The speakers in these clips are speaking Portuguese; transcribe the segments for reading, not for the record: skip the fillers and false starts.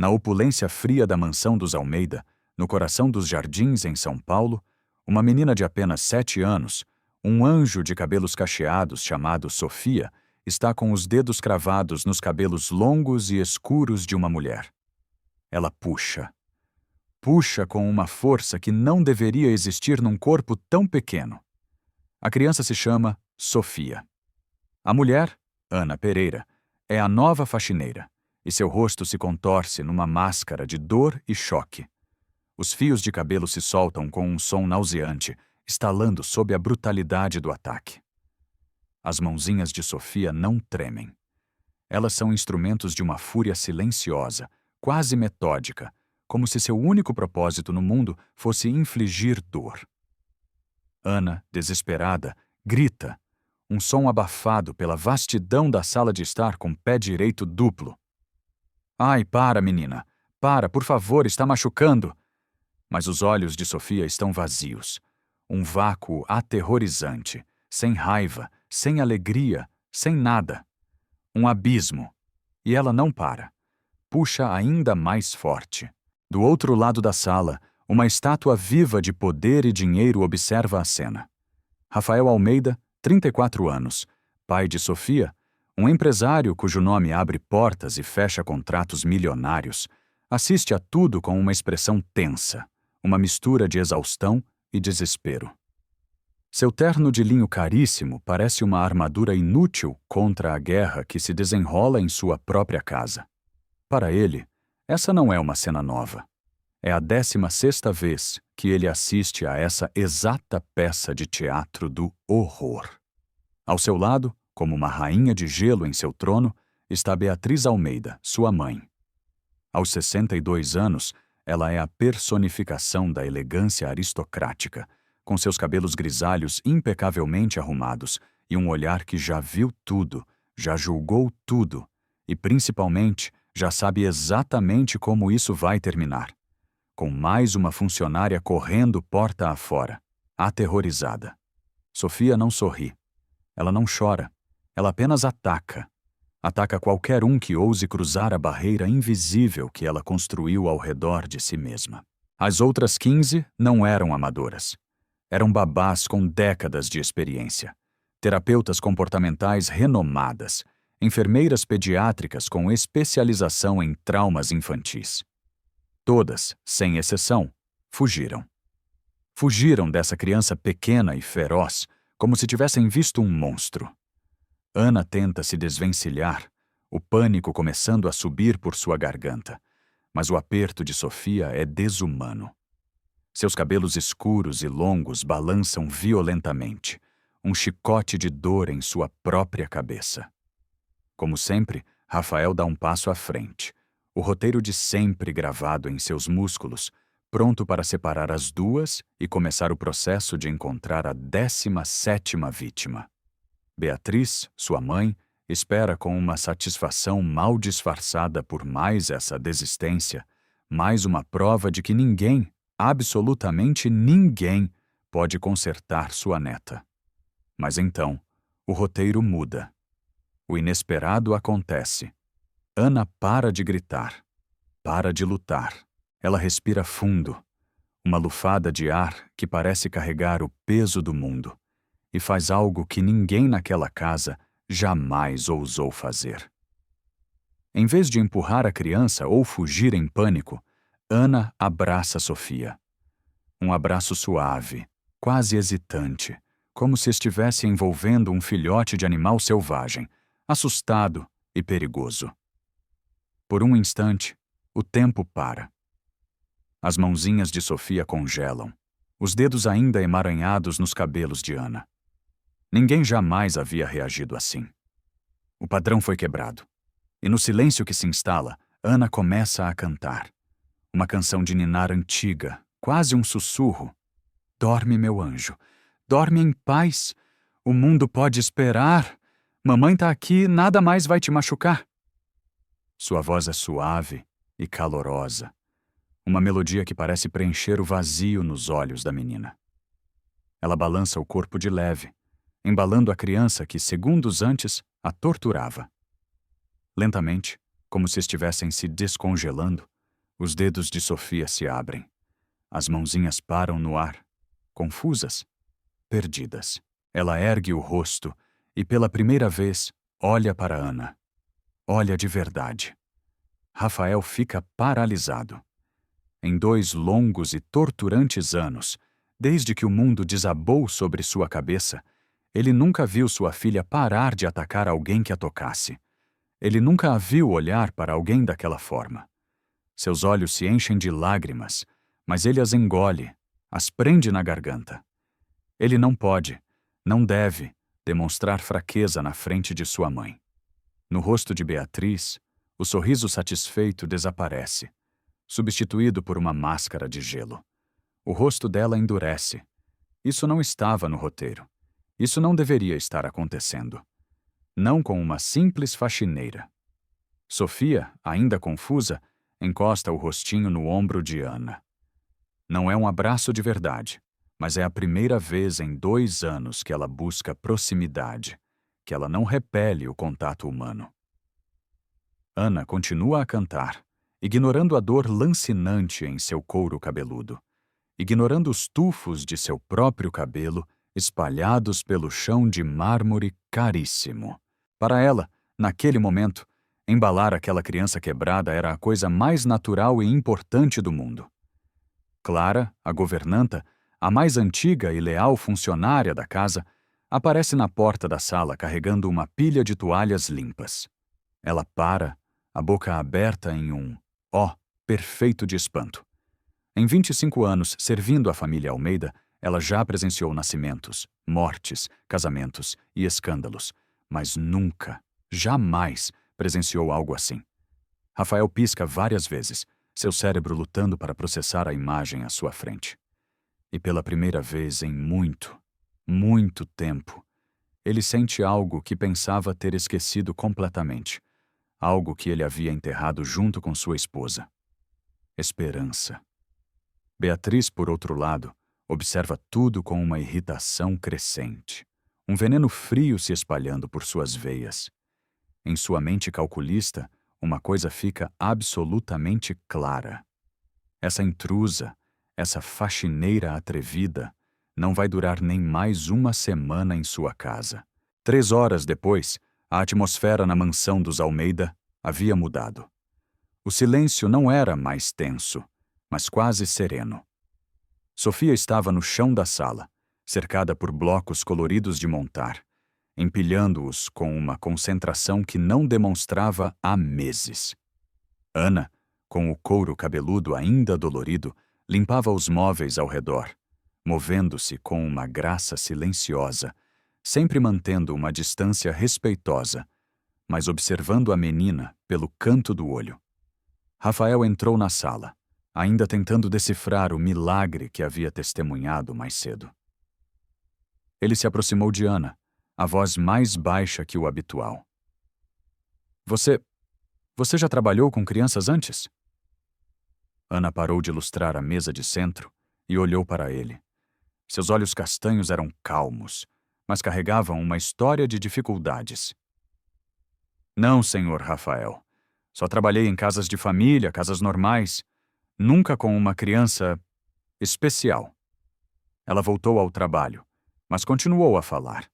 Na opulência fria da mansão dos Almeida, no coração dos Jardins, em São Paulo, uma menina de apenas 7 anos, um anjo de cabelos cacheados chamado Sofia, está com os dedos cravados nos cabelos longos e escuros de uma mulher. Ela puxa. Puxa com uma força que não deveria existir num corpo tão pequeno. A criança se chama Sofia. A mulher, Ana Pereira, é a nova faxineira, e seu rosto se contorce numa máscara de dor e choque. Os fios de cabelo se soltam com um som nauseante, estalando sob a brutalidade do ataque. As mãozinhas de Sofia não tremem. Elas são instrumentos de uma fúria silenciosa, quase metódica, como se seu único propósito no mundo fosse infligir dor. Ana, desesperada, grita, um som abafado pela vastidão da sala de estar com pé direito duplo. Ai, para, menina! Para, por favor, está machucando! Mas os olhos de Sofia estão vazios. Um vácuo aterrorizante, sem raiva, sem alegria, sem nada. Um abismo. E ela não para. Puxa ainda mais forte. Do outro lado da sala, uma estátua viva de poder e dinheiro observa a cena. Rafael Almeida, 34 anos, pai de Sofia, um empresário cujo nome abre portas e fecha contratos milionários, assiste a tudo com uma expressão tensa, uma mistura de exaustão e desespero. Seu terno de linho caríssimo parece uma armadura inútil contra a guerra que se desenrola em sua própria casa. Para ele, essa não é uma cena nova. É a 16ª vez que ele assiste a essa exata peça de teatro do horror. Ao seu lado, como uma rainha de gelo em seu trono, está Beatriz Almeida, sua mãe. Aos 62 anos, ela é a personificação da elegância aristocrática, com seus cabelos grisalhos impecavelmente arrumados e um olhar que já viu tudo, já julgou tudo e, principalmente, já sabe exatamente como isso vai terminar. Com mais uma funcionária correndo porta afora, aterrorizada. Sofia não sorri. Ela não chora. Ela apenas ataca. Ataca qualquer um que ouse cruzar a barreira invisível que ela construiu ao redor de si mesma. As outras 15 não eram amadoras. Eram babás com décadas de experiência, terapeutas comportamentais renomadas, enfermeiras pediátricas com especialização em traumas infantis. Todas, sem exceção, fugiram. Fugiram dessa criança pequena e feroz, como se tivessem visto um monstro. Ana tenta se desvencilhar, o pânico começando a subir por sua garganta, mas o aperto de Sofia é desumano. Seus cabelos escuros e longos balançam violentamente, um chicote de dor em sua própria cabeça. Como sempre, Rafael dá um passo à frente, o roteiro de sempre gravado em seus músculos, pronto para separar as duas e começar o processo de encontrar a 17ª vítima. Beatriz, sua mãe, espera com uma satisfação mal disfarçada por mais essa desistência, mais uma prova de que ninguém, absolutamente ninguém, pode consertar sua neta. Mas então, o roteiro muda. O inesperado acontece. Ana para de gritar, para de lutar. Ela respira fundo, uma lufada de ar que parece carregar o peso do mundo, e faz algo que ninguém naquela casa jamais ousou fazer. Em vez de empurrar a criança ou fugir em pânico, Ana abraça Sofia. Um abraço suave, quase hesitante, como se estivesse envolvendo um filhote de animal selvagem, assustado e perigoso. Por um instante, o tempo para. As mãozinhas de Sofia congelam, os dedos ainda emaranhados nos cabelos de Ana. Ninguém jamais havia reagido assim. O padrão foi quebrado. E no silêncio que se instala, Ana começa a cantar. Uma canção de ninar antiga, quase um sussurro. Dorme, meu anjo. Dorme em paz. O mundo pode esperar. Mamãe tá aqui, nada mais vai te machucar. Sua voz é suave e calorosa. Uma melodia que parece preencher o vazio nos olhos da menina. Ela balança o corpo de leve, embalando a criança que, segundos antes, a torturava. Lentamente, como se estivessem se descongelando, Os dedos de Sofia se abrem. As mãozinhas param no ar, confusas, perdidas. Ela ergue o rosto e, pela primeira vez, olha para Ana. Olha de verdade. Rafael fica paralisado. Em 2 longos e torturantes anos, desde que o mundo desabou sobre sua cabeça, ele nunca viu sua filha parar de atacar alguém que a tocasse. Ele nunca a viu olhar para alguém daquela forma. Seus olhos se enchem de lágrimas, mas ele as engole, as prende na garganta. Ele não pode, não deve, demonstrar fraqueza na frente de sua mãe. No rosto de Beatriz, o sorriso satisfeito desaparece, substituído por uma máscara de gelo. O rosto dela endurece. Isso não estava no roteiro. Isso não deveria estar acontecendo. Não com uma simples faxineira. Sofia, ainda confusa, encosta o rostinho no ombro de Ana. Não é um abraço de verdade, mas é a primeira vez em 2 anos que ela busca proximidade, que ela não repele o contato humano. Ana continua a cantar, ignorando a dor lancinante em seu couro cabeludo, ignorando os tufos de seu próprio cabelo espalhados pelo chão de mármore caríssimo. Para ela, naquele momento, embalar aquela criança quebrada era a coisa mais natural e importante do mundo. Clara, a governanta, a mais antiga e leal funcionária da casa, aparece na porta da sala carregando uma pilha de toalhas limpas. Ela para, a boca aberta em um ó perfeito de espanto. Em 25 anos servindo a família Almeida, ela já presenciou nascimentos, mortes, casamentos e escândalos, mas nunca, jamais presenciou algo assim. Rafael pisca várias vezes, seu cérebro lutando para processar a imagem à sua frente. E pela primeira vez em muito, muito tempo, ele sente algo que pensava ter esquecido completamente, algo que ele havia enterrado junto com sua esposa. Esperança. Beatriz, por outro lado, observa tudo com uma irritação crescente, um veneno frio se espalhando por suas veias. Em sua mente calculista, uma coisa fica absolutamente clara. Essa intrusa, essa faxineira atrevida, não vai durar nem mais uma semana em sua casa. 3 horas depois, a atmosfera na mansão dos Almeida havia mudado. O silêncio não era mais tenso, mas quase sereno. Sofia estava no chão da sala, cercada por blocos coloridos de montar, empilhando-os com uma concentração que não demonstrava há meses. Ana, com o couro cabeludo ainda dolorido, limpava os móveis ao redor, movendo-se com uma graça silenciosa, sempre mantendo uma distância respeitosa, mas observando a menina pelo canto do olho. Rafael entrou na sala, ainda tentando decifrar o milagre que havia testemunhado mais cedo. Ele se aproximou de Ana, a voz mais baixa que o habitual. Você já trabalhou com crianças antes? Ana parou de lustrar a mesa de centro e olhou para ele. Seus olhos castanhos eram calmos, mas carregavam uma história de dificuldades. Não, senhor Rafael. Só trabalhei em casas de família, casas normais. Nunca com uma criança especial. Ela voltou ao trabalho, mas continuou a falar.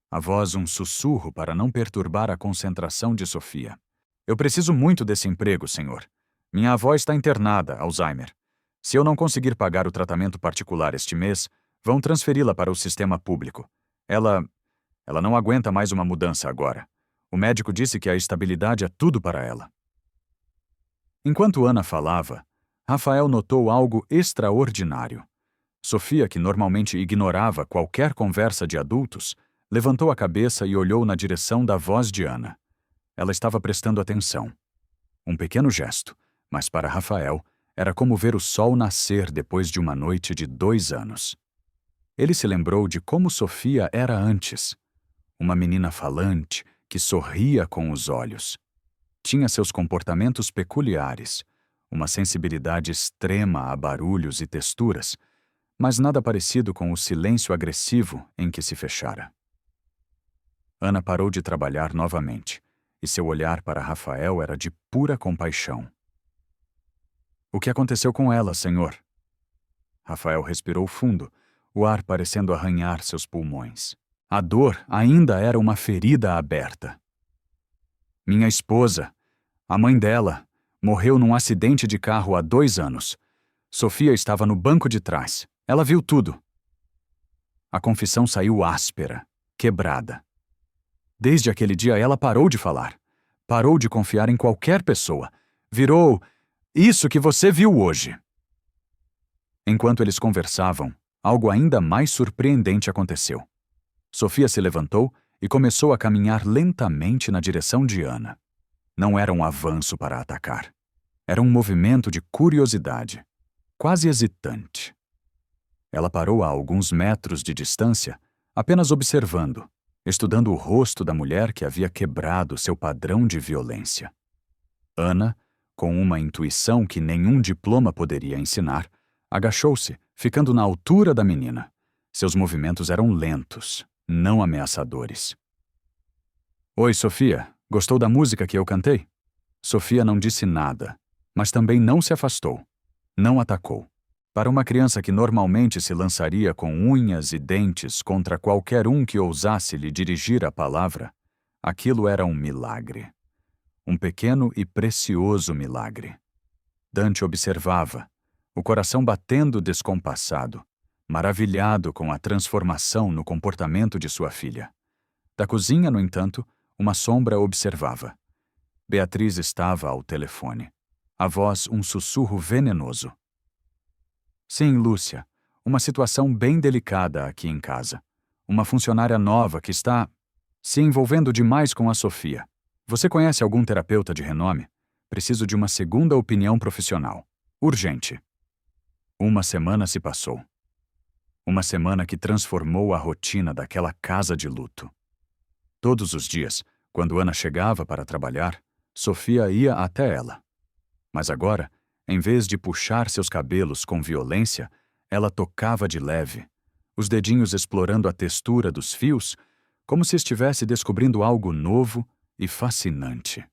A voz um sussurro para não perturbar a concentração de Sofia. Eu preciso muito desse emprego, senhor. Minha avó está internada, Alzheimer. Se eu não conseguir pagar o tratamento particular este mês, vão transferi-la para o sistema público. Ela não aguenta mais uma mudança agora. O médico disse que a estabilidade é tudo para ela. Enquanto Ana falava, Rafael notou algo extraordinário. Sofia, que normalmente ignorava qualquer conversa de adultos, levantou a cabeça e olhou na direção da voz de Ana. Ela estava prestando atenção. Um pequeno gesto, mas para Rafael era como ver o sol nascer depois de uma noite de 2 anos. Ele se lembrou de como Sofia era antes. Uma menina falante que sorria com os olhos. Tinha seus comportamentos peculiares, uma sensibilidade extrema a barulhos e texturas, mas nada parecido com o silêncio agressivo em que se fechara. Ana parou de trabalhar novamente, e seu olhar para Rafael era de pura compaixão. O que aconteceu com ela, senhor? Rafael respirou fundo, o ar parecendo arranhar seus pulmões. A dor ainda era uma ferida aberta. Minha esposa, a mãe dela, morreu num acidente de carro há 2 anos. Sofia estava no banco de trás. Ela viu tudo. A confissão saiu áspera, quebrada. Desde aquele dia ela parou de falar. Parou de confiar em qualquer pessoa. Virou isso que você viu hoje. Enquanto eles conversavam, algo ainda mais surpreendente aconteceu. Sofia se levantou e começou a caminhar lentamente na direção de Ana. Não era um avanço para atacar. Era um movimento de curiosidade, quase hesitante. Ela parou a alguns metros de distância, apenas observando, estudando o rosto da mulher que havia quebrado seu padrão de violência. Ana, com uma intuição que nenhum diploma poderia ensinar, agachou-se, ficando na altura da menina. Seus movimentos eram lentos, não ameaçadores. Oi, Sofia. Gostou da música que eu cantei? Sofia não disse nada, mas também não se afastou. Não atacou. Para uma criança que normalmente se lançaria com unhas e dentes contra qualquer um que ousasse lhe dirigir a palavra, aquilo era um milagre. Um pequeno e precioso milagre. Dante observava, o coração batendo descompassado, maravilhado com a transformação no comportamento de sua filha. Da cozinha, no entanto, uma sombra observava. Beatriz estava ao telefone. A voz um sussurro venenoso. Sim, Lúcia, uma situação bem delicada aqui em casa. Uma funcionária nova que está se envolvendo demais com a Sofia. Você conhece algum terapeuta de renome? Preciso de uma segunda opinião profissional. Urgente. 1 semana se passou. Uma semana que transformou a rotina daquela casa de luto. Todos os dias, quando Ana chegava para trabalhar, Sofia ia até ela. Mas agora, em vez de puxar seus cabelos com violência, ela tocava de leve, os dedinhos explorando a textura dos fios, como se estivesse descobrindo algo novo e fascinante.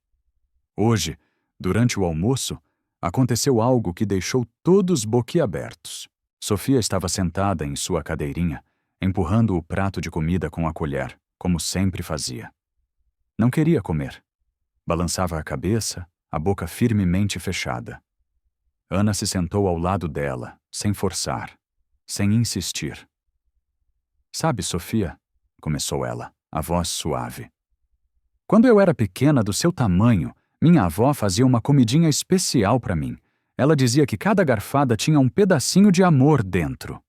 Hoje, durante o almoço, aconteceu algo que deixou todos boquiabertos. Sofia estava sentada em sua cadeirinha, empurrando o prato de comida com a colher, como sempre fazia. Não queria comer. Balançava a cabeça, a boca firmemente fechada. Ana se sentou ao lado dela, sem forçar, sem insistir. Sabe, Sofia, começou ela, a voz suave. Quando eu era pequena, do seu tamanho, minha avó fazia uma comidinha especial para mim. Ela dizia que cada garfada tinha um pedacinho de amor dentro.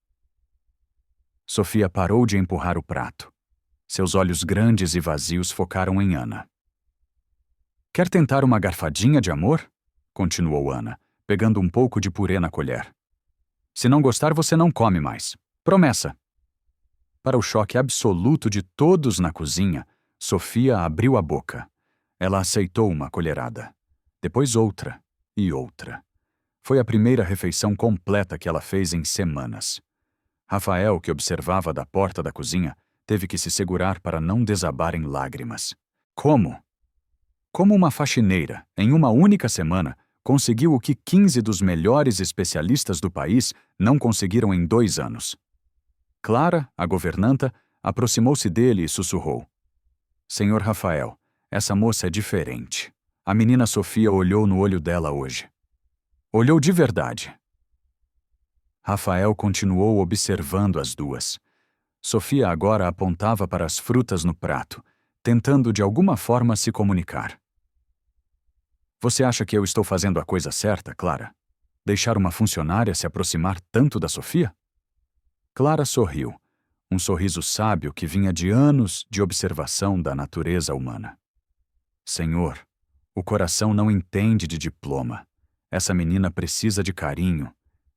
Sofia parou de empurrar o prato. Seus olhos grandes e vazios focaram em Ana. Quer tentar uma garfadinha de amor? Continuou Ana, pegando um pouco de purê na colher. Se não gostar, você não come mais. Promessa. Para o choque absoluto de todos na cozinha, Sofia abriu a boca. Ela aceitou uma colherada. Depois outra e outra. Foi a primeira refeição completa que ela fez em semanas. Rafael, que observava da porta da cozinha, teve que se segurar para não desabar em lágrimas. Como? Como uma faxineira, em uma única semana, conseguiu o que 15 dos melhores especialistas do país não conseguiram em 2 anos. Clara, a governanta, aproximou-se dele e sussurrou. Senhor Rafael, essa moça é diferente. A menina Sofia olhou no olho dela hoje. Olhou de verdade. Rafael continuou observando as duas. Sofia agora apontava para as frutas no prato, tentando de alguma forma se comunicar. Você acha que eu estou fazendo a coisa certa, Clara? Deixar uma funcionária se aproximar tanto da Sofia? Clara sorriu, um sorriso sábio que vinha de anos de observação da natureza humana. Senhor, o coração não entende de diploma. Essa menina precisa de carinho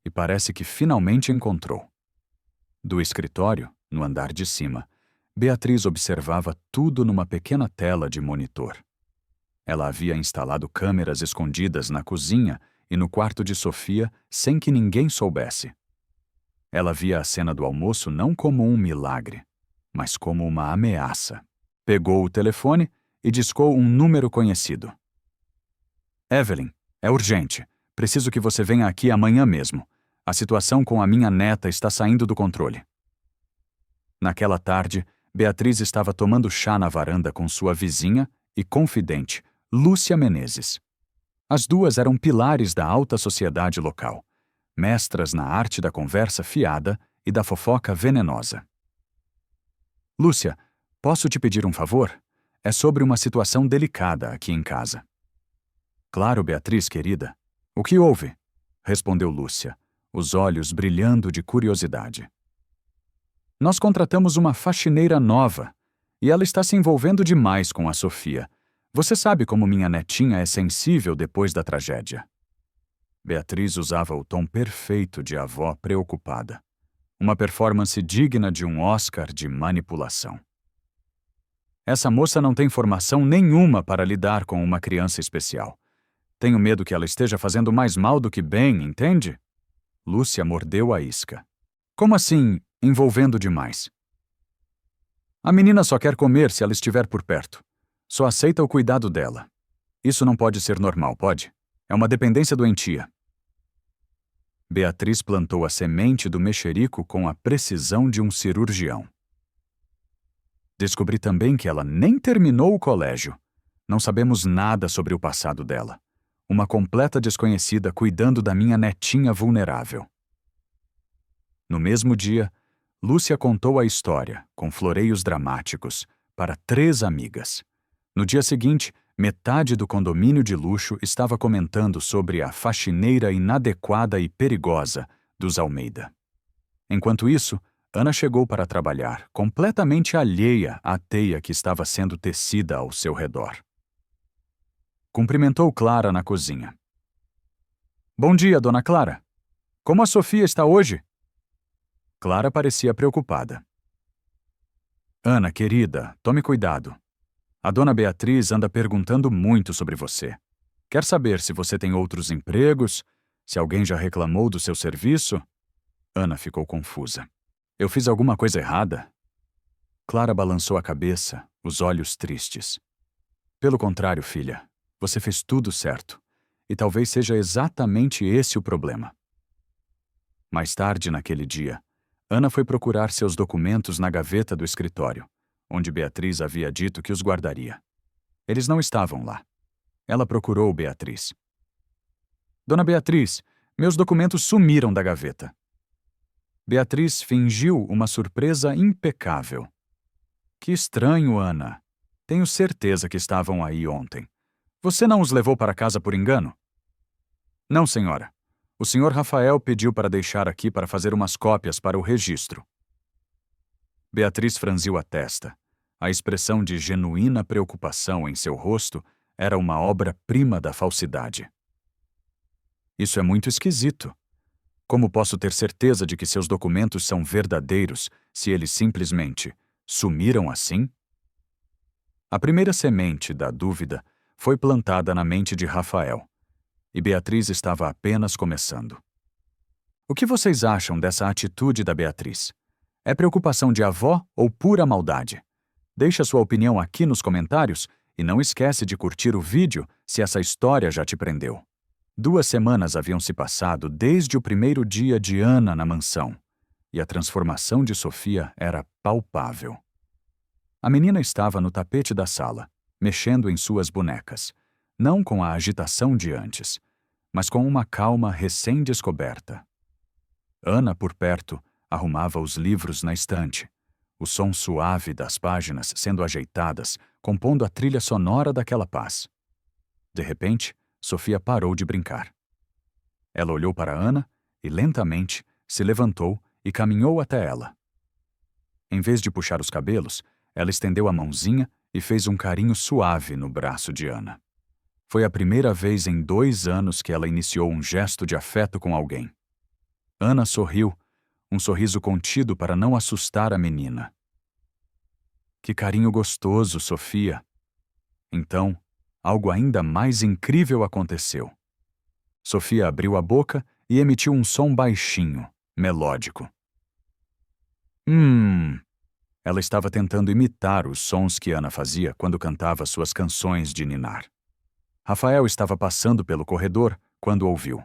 e parece que finalmente encontrou. Do escritório, no andar de cima, Beatriz observava tudo numa pequena tela de monitor. Ela havia instalado câmeras escondidas na cozinha e no quarto de Sofia sem que ninguém soubesse. Ela via a cena do almoço não como um milagre, mas como uma ameaça. Pegou o telefone e discou um número conhecido. Evelyn, é urgente. Preciso que você venha aqui amanhã mesmo. A situação com a minha neta está saindo do controle. Naquela tarde, Beatriz estava tomando chá na varanda com sua vizinha e confidente, Lúcia Menezes. As duas eram pilares da alta sociedade local, mestras na arte da conversa fiada e da fofoca venenosa. Lúcia, posso te pedir um favor? É sobre uma situação delicada aqui em casa. Claro, Beatriz, querida. O que houve? Respondeu Lúcia, os olhos brilhando de curiosidade. Nós contratamos uma faxineira nova e ela está se envolvendo demais com a Sofia. Você sabe como minha netinha é sensível depois da tragédia. Beatriz usava o tom perfeito de avó preocupada. Uma performance digna de um Oscar de manipulação. Essa moça não tem formação nenhuma para lidar com uma criança especial. Tenho medo que ela esteja fazendo mais mal do que bem, entende? Lúcia mordeu a isca. Como assim, envolvendo demais? A menina só quer comer se ela estiver por perto. Só aceita o cuidado dela. Isso não pode ser normal, pode? É uma dependência doentia. Beatriz plantou a semente do mexerico com a precisão de um cirurgião. Descobri também que ela nem terminou o colégio. Não sabemos nada sobre o passado dela. Uma completa desconhecida cuidando da minha netinha vulnerável. No mesmo dia, Lúcia contou a história, com floreios dramáticos, para 3 amigas. No dia seguinte, metade do condomínio de luxo estava comentando sobre a faxineira inadequada e perigosa dos Almeida. Enquanto isso, Ana chegou para trabalhar, completamente alheia à teia que estava sendo tecida ao seu redor. Cumprimentou Clara na cozinha. Bom dia, dona Clara. Como a Sofia está hoje? Clara parecia preocupada. Ana, querida, tome cuidado. A dona Beatriz anda perguntando muito sobre você. Quer saber se você tem outros empregos, se alguém já reclamou do seu serviço? Ana ficou confusa. Eu fiz alguma coisa errada? Clara balançou a cabeça, os olhos tristes. Pelo contrário, filha, você fez tudo certo. E talvez seja exatamente esse o problema. Mais tarde naquele dia, Ana foi procurar seus documentos na gaveta do escritório, onde Beatriz havia dito que os guardaria. Eles não estavam lá. Ela procurou Beatriz. Dona Beatriz, meus documentos sumiram da gaveta. Beatriz fingiu uma surpresa impecável. Que estranho, Ana. Tenho certeza que estavam aí ontem. Você não os levou para casa por engano? Não, senhora. O senhor Rafael pediu para deixar aqui para fazer umas cópias para o registro. Beatriz franziu a testa. A expressão de genuína preocupação em seu rosto era uma obra-prima da falsidade. Isso é muito esquisito. Como posso ter certeza de que seus documentos são verdadeiros se eles simplesmente sumiram assim? A primeira semente da dúvida foi plantada na mente de Rafael, e Beatriz estava apenas começando. O que vocês acham dessa atitude da Beatriz? É preocupação de avó ou pura maldade? Deixa sua opinião aqui nos comentários e não esquece de curtir o vídeo se essa história já te prendeu. 2 semanas haviam se passado desde o primeiro dia de Ana na mansão, e a transformação de Sofia era palpável. A menina estava no tapete da sala, mexendo em suas bonecas, não com a agitação de antes, mas com uma calma recém-descoberta. Ana, por perto, arrumava os livros na estante, o som suave das páginas sendo ajeitadas, compondo a trilha sonora daquela paz. De repente, Sofia parou de brincar. Ela olhou para Ana e, lentamente, se levantou e caminhou até ela. Em vez de puxar os cabelos, ela estendeu a mãozinha e fez um carinho suave no braço de Ana. Foi a primeira vez em 2 anos que ela iniciou um gesto de afeto com alguém. Ana sorriu, um sorriso contido para não assustar a menina. Que carinho gostoso, Sofia! Então, algo ainda mais incrível aconteceu. Sofia abriu a boca e emitiu um som baixinho, melódico. Ela estava tentando imitar os sons que Ana fazia quando cantava suas canções de ninar. Rafael estava passando pelo corredor, quando ouviu.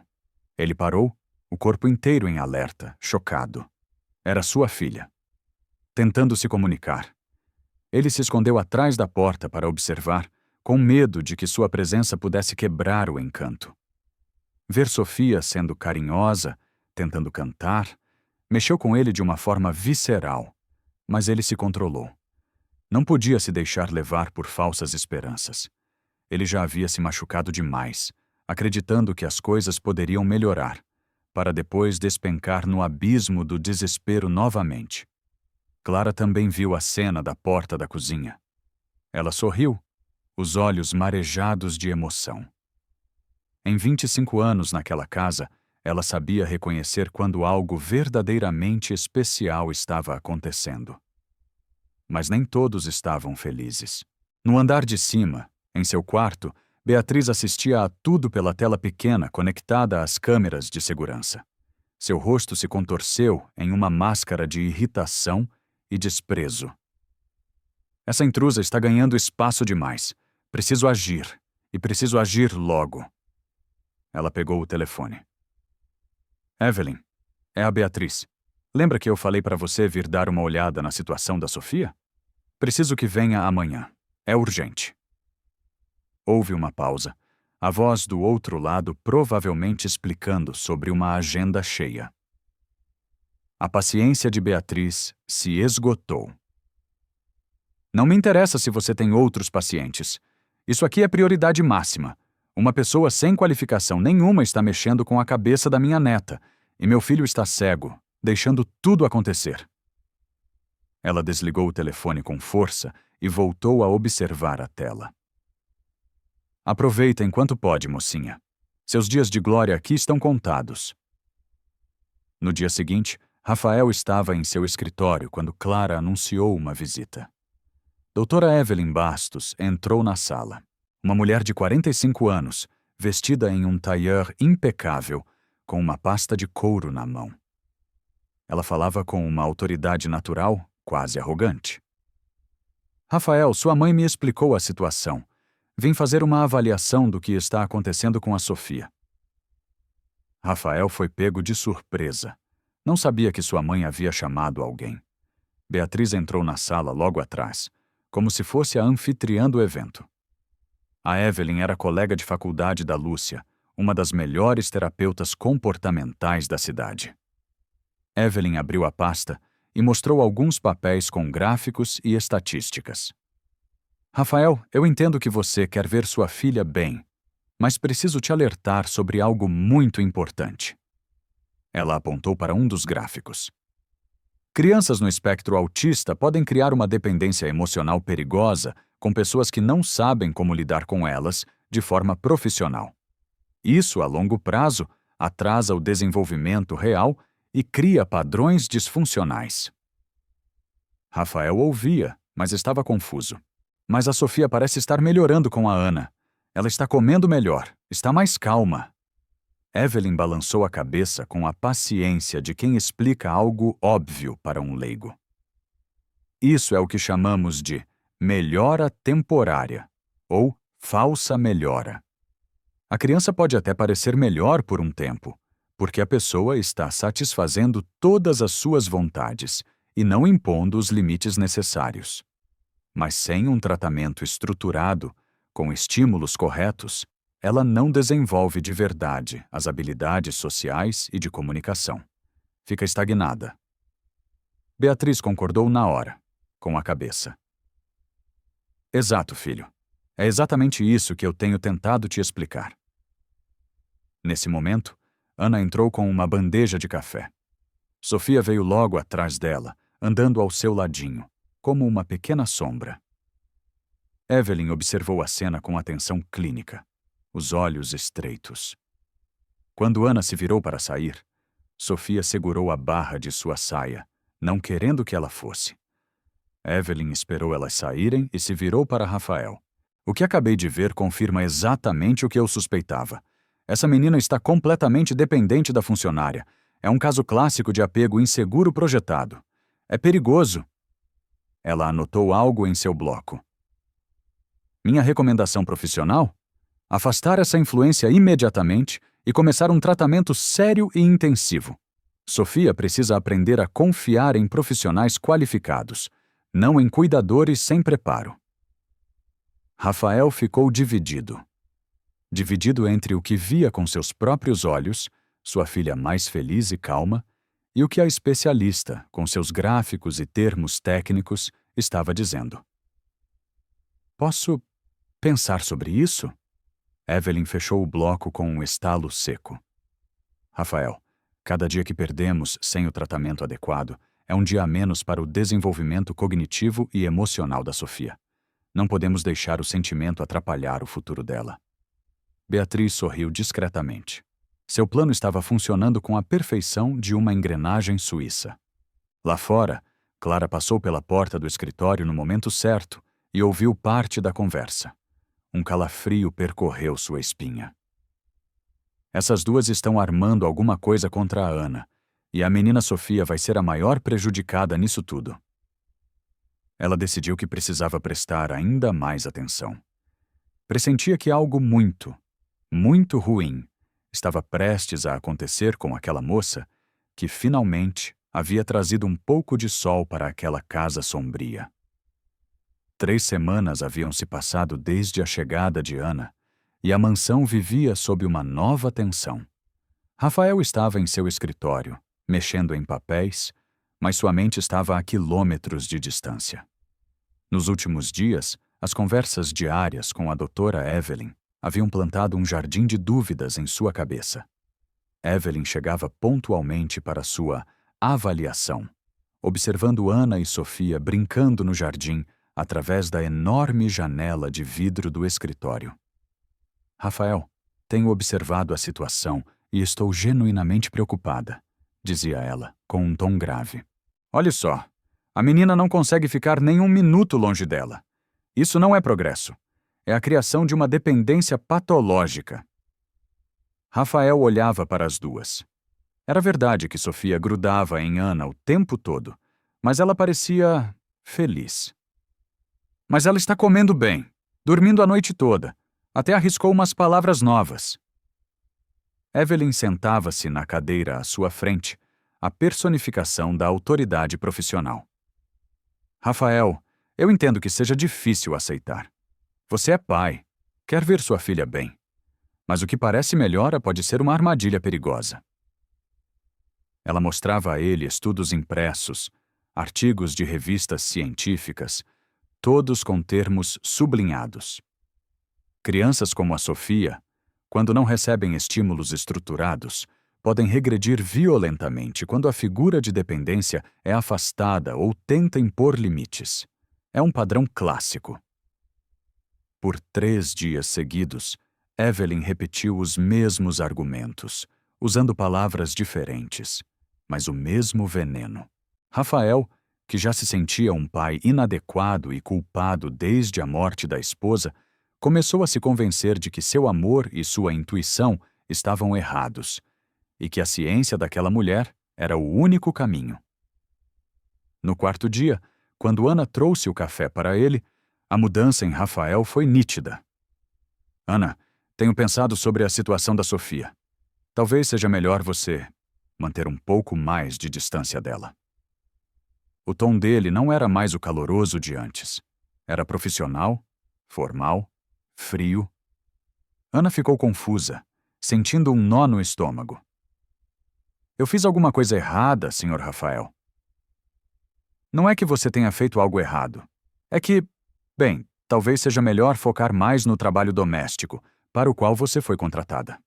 Ele parou, o corpo inteiro em alerta, chocado. Era sua filha. Tentando se comunicar. Ele se escondeu atrás da porta para observar, com medo de que sua presença pudesse quebrar o encanto. Ver Sofia sendo carinhosa, tentando cantar, mexeu com ele de uma forma visceral, mas ele se controlou. Não podia se deixar levar por falsas esperanças. Ele já havia se machucado demais, acreditando que as coisas poderiam melhorar, para depois despencar no abismo do desespero novamente. Clara também viu a cena da porta da cozinha. Ela sorriu, os olhos marejados de emoção. Em 25 anos naquela casa, ela sabia reconhecer quando algo verdadeiramente especial estava acontecendo. Mas nem todos estavam felizes. No andar de cima, em seu quarto, Beatriz assistia a tudo pela tela pequena conectada às câmeras de segurança. Seu rosto se contorceu em uma máscara de irritação e desprezo. Essa intrusa está ganhando espaço demais. Preciso agir, e preciso agir logo. Ela pegou o telefone. Evelyn, é a Beatriz. Lembra que eu falei para você vir dar uma olhada na situação da Sofia? Preciso que venha amanhã. É urgente. Houve uma pausa, a voz do outro lado provavelmente explicando sobre uma agenda cheia. A paciência de Beatriz se esgotou. Não me interessa se você tem outros pacientes. Isso aqui é prioridade máxima. Uma pessoa sem qualificação nenhuma está mexendo com a cabeça da minha neta, e meu filho está cego, deixando tudo acontecer. Ela desligou o telefone com força e voltou a observar a tela. Aproveita enquanto pode, mocinha. Seus dias de glória aqui estão contados. No dia seguinte, Rafael estava em seu escritório quando Clara anunciou uma visita. Doutora Evelyn Bastos entrou na sala. Uma mulher de 45 anos, vestida em um tailleur impecável, com uma pasta de couro na mão. Ela falava com uma autoridade natural, quase arrogante. Rafael, sua mãe me explicou a situação. Vim fazer uma avaliação do que está acontecendo com a Sofia. Rafael foi pego de surpresa. Não sabia que sua mãe havia chamado alguém. Beatriz entrou na sala logo atrás, como se fosse a anfitriã do evento. A Evelyn era colega de faculdade da Lúcia, uma das melhores terapeutas comportamentais da cidade. Evelyn abriu a pasta e mostrou alguns papéis com gráficos e estatísticas. Rafael, eu entendo que você quer ver sua filha bem, mas preciso te alertar sobre algo muito importante. Ela apontou para um dos gráficos. Crianças no espectro autista podem criar uma dependência emocional perigosa com pessoas que não sabem como lidar com elas de forma profissional. Isso, a longo prazo, atrasa o desenvolvimento real e cria padrões disfuncionais. Rafael ouvia, mas estava confuso. Mas a Sofia parece estar melhorando com a Ana. Ela está comendo melhor, está mais calma. Evelyn balançou a cabeça com a paciência de quem explica algo óbvio para um leigo. Isso é o que chamamos de melhora temporária, ou falsa melhora. A criança pode até parecer melhor por um tempo, porque a pessoa está satisfazendo todas as suas vontades e não impondo os limites necessários. Mas sem um tratamento estruturado, com estímulos corretos, ela não desenvolve de verdade as habilidades sociais e de comunicação. Fica estagnada. Beatriz concordou na hora, com a cabeça. Exato, filho. É exatamente isso que eu tenho tentado te explicar. Nesse momento, Ana entrou com uma bandeja de café. Sofia veio logo atrás dela, andando ao seu ladinho, como uma pequena sombra. Evelyn observou a cena com atenção clínica, os olhos estreitos. Quando Ana se virou para sair, Sofia segurou a barra de sua saia, não querendo que ela fosse. Evelyn esperou elas saírem e se virou para Rafael. O que acabei de ver confirma exatamente o que eu suspeitava. Essa menina está completamente dependente da funcionária. É um caso clássico de apego inseguro projetado. É perigoso. Ela anotou algo em seu bloco. Minha recomendação profissional? Afastar essa influência imediatamente e começar um tratamento sério e intensivo. Sofia precisa aprender a confiar em profissionais qualificados, não em cuidadores sem preparo. Rafael ficou dividido. Dividido entre o que via com seus próprios olhos, sua filha mais feliz e calma, e o que a especialista, com seus gráficos e termos técnicos, estava dizendo. Posso pensar sobre isso? Evelyn fechou o bloco com um estalo seco. Rafael, cada dia que perdemos sem o tratamento adequado é um dia a menos para o desenvolvimento cognitivo e emocional da Sofia. Não podemos deixar o sentimento atrapalhar o futuro dela. Beatriz sorriu discretamente. Seu plano estava funcionando com a perfeição de uma engrenagem suíça. Lá fora, Clara passou pela porta do escritório no momento certo e ouviu parte da conversa. Um calafrio percorreu sua espinha. Essas duas estão armando alguma coisa contra a Ana, e a menina Sofia vai ser a maior prejudicada nisso tudo. Ela decidiu que precisava prestar ainda mais atenção. Pressentia que algo muito, muito ruim estava prestes a acontecer com aquela moça que, finalmente, havia trazido um pouco de sol para aquela casa sombria. 3 semanas haviam se passado desde a chegada de Ana, e a mansão vivia sob uma nova tensão. Rafael estava em seu escritório, mexendo em papéis, mas sua mente estava a quilômetros de distância. Nos últimos dias, as conversas diárias com a doutora Evelyn haviam plantado um jardim de dúvidas em sua cabeça. Evelyn chegava pontualmente para sua avaliação, observando Ana e Sofia brincando no jardim através da enorme janela de vidro do escritório. Rafael, tenho observado a situação e estou genuinamente preocupada, dizia ela, com um tom grave. Olhe só, a menina não consegue ficar nem um minuto longe dela. Isso não é progresso. É a criação de uma dependência patológica. Rafael olhava para as duas. Era verdade que Sofia grudava em Ana o tempo todo, mas ela parecia feliz. Mas ela está comendo bem, dormindo a noite toda. Até arriscou umas palavras novas. Evelyn sentava-se na cadeira à sua frente, a personificação da autoridade profissional. Rafael, eu entendo que seja difícil aceitar. Você é pai, quer ver sua filha bem. Mas o que parece melhor pode ser uma armadilha perigosa. Ela mostrava a ele estudos impressos, artigos de revistas científicas, todos com termos sublinhados. Crianças como a Sofia, quando não recebem estímulos estruturados, podem regredir violentamente quando a figura de dependência é afastada ou tenta impor limites. É um padrão clássico. Por 3 dias seguidos, Evelyn repetiu os mesmos argumentos, usando palavras diferentes, mas o mesmo veneno. Rafael, que já se sentia um pai inadequado e culpado desde a morte da esposa, começou a se convencer de que seu amor e sua intuição estavam errados, e que a ciência daquela mulher era o único caminho. No 4º dia, quando Ana trouxe o café para ele, a mudança em Rafael foi nítida. Ana, tenho pensado sobre a situação da Sofia. Talvez seja melhor você manter um pouco mais de distância dela. O tom dele não era mais o caloroso de antes. Era profissional, formal, frio. Ana ficou confusa, sentindo um nó no estômago. Eu fiz alguma coisa errada, Sr. Rafael? Não é que você tenha feito algo errado. É que, bem, talvez seja melhor focar mais no trabalho doméstico, para o qual você foi contratada.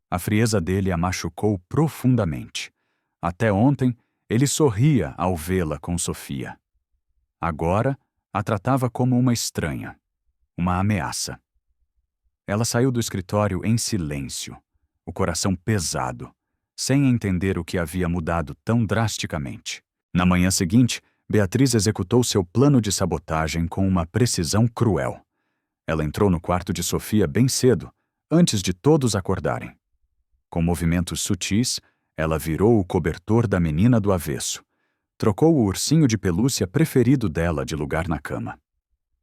A frieza dele a machucou profundamente. Até ontem, ele sorria ao vê-la com Sofia. Agora, a tratava como uma estranha, uma ameaça. Ela saiu do escritório em silêncio, o coração pesado, sem entender o que havia mudado tão drasticamente. Na manhã seguinte, Beatriz executou seu plano de sabotagem com uma precisão cruel. Ela entrou no quarto de Sofia bem cedo, antes de todos acordarem. Com movimentos sutis, ela virou o cobertor da menina do avesso. Trocou o ursinho de pelúcia preferido dela de lugar na cama.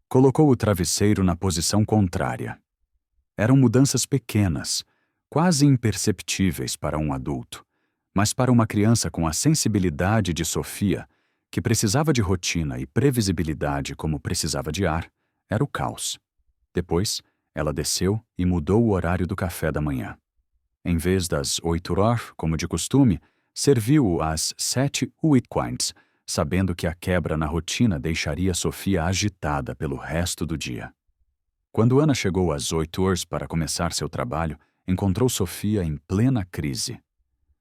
Colocou o travesseiro na posição contrária. Eram mudanças pequenas, quase imperceptíveis para um adulto, mas para uma criança com a sensibilidade de Sofia, que precisava de rotina e previsibilidade como precisava de ar, era o caos. Depois, ela desceu e mudou o horário do café da manhã. Em vez das 8 horas, como de costume, serviu-o às 7:15, sabendo que a quebra na rotina deixaria Sofia agitada pelo resto do dia. Quando Ana chegou às 8 horas para começar seu trabalho, encontrou Sofia em plena crise.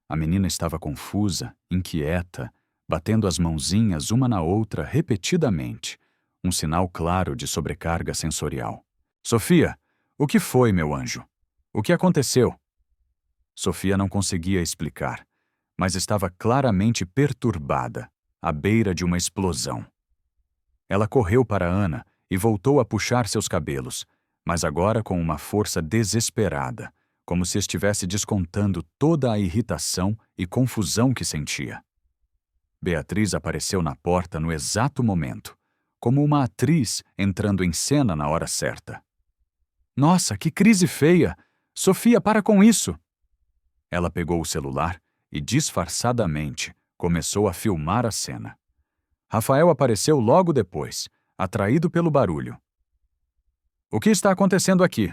A menina estava confusa, inquieta, batendo as mãozinhas uma na outra repetidamente, um sinal claro de sobrecarga sensorial. Sofia, o que foi, meu anjo? O que aconteceu? Sofia não conseguia explicar, mas estava claramente perturbada, à beira de uma explosão. Ela correu para Ana e voltou a puxar seus cabelos, mas agora com uma força desesperada, como se estivesse descontando toda a irritação e confusão que sentia. Beatriz apareceu na porta no exato momento, como uma atriz entrando em cena na hora certa. Nossa, que crise feia! Sofia, para com isso! Ela pegou o celular e, disfarçadamente, começou a filmar a cena. Rafael apareceu logo depois, atraído pelo barulho. O que está acontecendo aqui?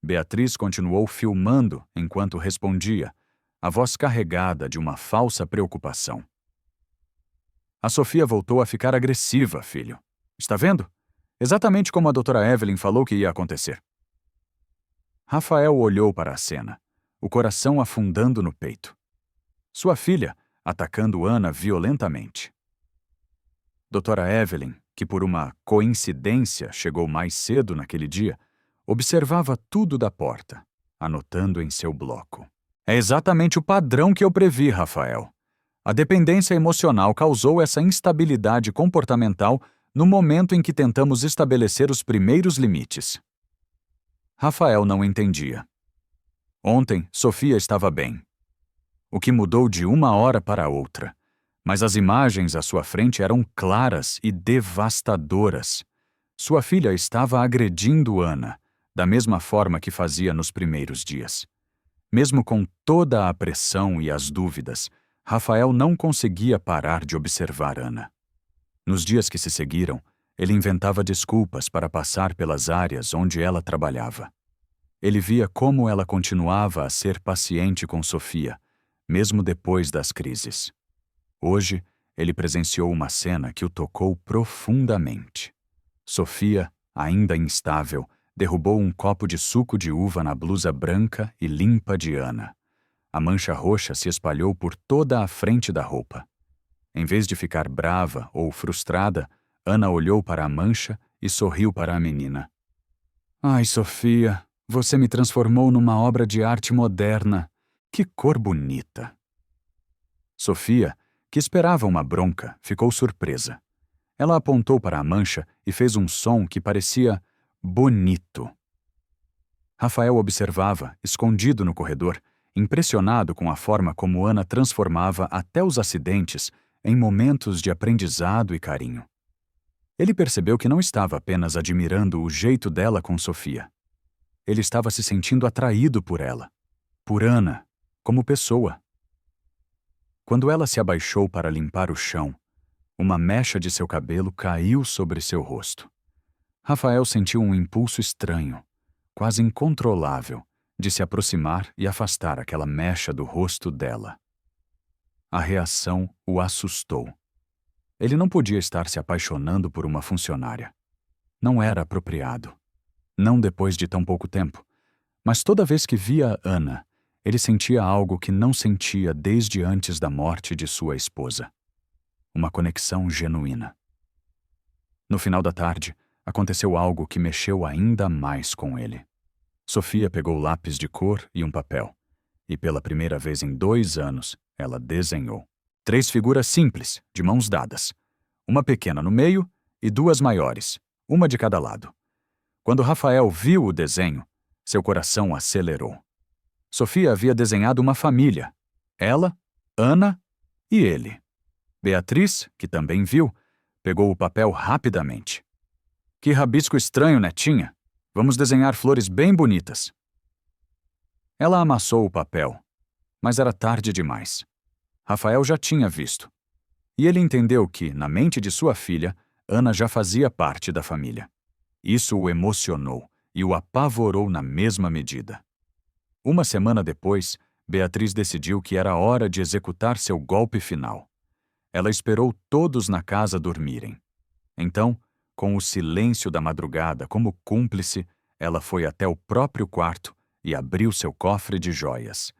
Beatriz continuou filmando enquanto respondia, a voz carregada de uma falsa preocupação. A Sofia voltou a ficar agressiva, filho. Está vendo? Exatamente como a doutora Evelyn falou que ia acontecer. Rafael olhou para a cena, o coração afundando no peito. Sua filha atacando Ana violentamente. Doutora Evelyn, que por uma coincidência chegou mais cedo naquele dia, observava tudo da porta, anotando em seu bloco. É exatamente o padrão que eu previ, Rafael. A dependência emocional causou essa instabilidade comportamental no momento em que tentamos estabelecer os primeiros limites. Rafael não entendia. Ontem, Sofia estava bem. O que mudou de uma hora para outra, mas as imagens à sua frente eram claras e devastadoras. Sua filha estava agredindo Ana, da mesma forma que fazia nos primeiros dias. Mesmo com toda a pressão e as dúvidas, Rafael não conseguia parar de observar Ana. Nos dias que se seguiram, ele inventava desculpas para passar pelas áreas onde ela trabalhava. Ele via como ela continuava a ser paciente com Sofia, mesmo depois das crises. Hoje, ele presenciou uma cena que o tocou profundamente. Sofia, ainda instável, derrubou um copo de suco de uva na blusa branca e limpa de Ana. A mancha roxa se espalhou por toda a frente da roupa. Em vez de ficar brava ou frustrada, Ana olhou para a mancha e sorriu para a menina. Ai, Sofia, você me transformou numa obra de arte moderna. Que cor bonita! Sofia, que esperava uma bronca, ficou surpresa. Ela apontou para a mancha e fez um som que parecia bonito. Rafael observava, escondido no corredor, impressionado com a forma como Ana transformava até os acidentes em momentos de aprendizado e carinho. Ele percebeu que não estava apenas admirando o jeito dela com Sofia. Ele estava se sentindo atraído por ela, por Ana, como pessoa. Quando ela se abaixou para limpar o chão, uma mecha de seu cabelo caiu sobre seu rosto. Rafael sentiu um impulso estranho, quase incontrolável, de se aproximar e afastar aquela mecha do rosto dela. A reação o assustou. Ele não podia estar se apaixonando por uma funcionária. Não era apropriado. Não depois de tão pouco tempo. Mas toda vez que via Ana, ele sentia algo que não sentia desde antes da morte de sua esposa. Uma conexão genuína. No final da tarde, aconteceu algo que mexeu ainda mais com ele. Sofia pegou lápis de cor e um papel, e pela primeira vez em 2 anos, ela desenhou 3 figuras simples, de mãos dadas. Uma pequena no meio e 2 maiores, uma de cada lado. Quando Rafael viu o desenho, seu coração acelerou. Sofia havia desenhado uma família. Ela, Ana e ele. Beatriz, que também viu, pegou o papel rapidamente. Que rabisco estranho, netinha. Vamos desenhar flores bem bonitas. Ela amassou o papel, mas era tarde demais. Rafael já tinha visto. E ele entendeu que, na mente de sua filha, Ana já fazia parte da família. Isso o emocionou e o apavorou na mesma medida. Uma semana depois, Beatriz decidiu que era hora de executar seu golpe final. Ela esperou todos na casa dormirem. Então, com o silêncio da madrugada como cúmplice, ela foi até o próprio quarto e abriu seu cofre de joias.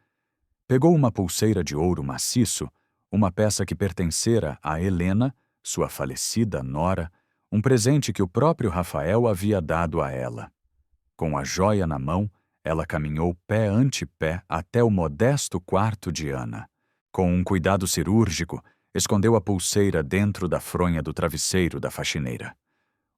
Pegou uma pulseira de ouro maciço, uma peça que pertencera a Helena, sua falecida nora, um presente que o próprio Rafael havia dado a ela. Com a joia na mão, ela caminhou pé ante pé até o modesto quarto de Ana. Com um cuidado cirúrgico, escondeu a pulseira dentro da fronha do travesseiro da faxineira.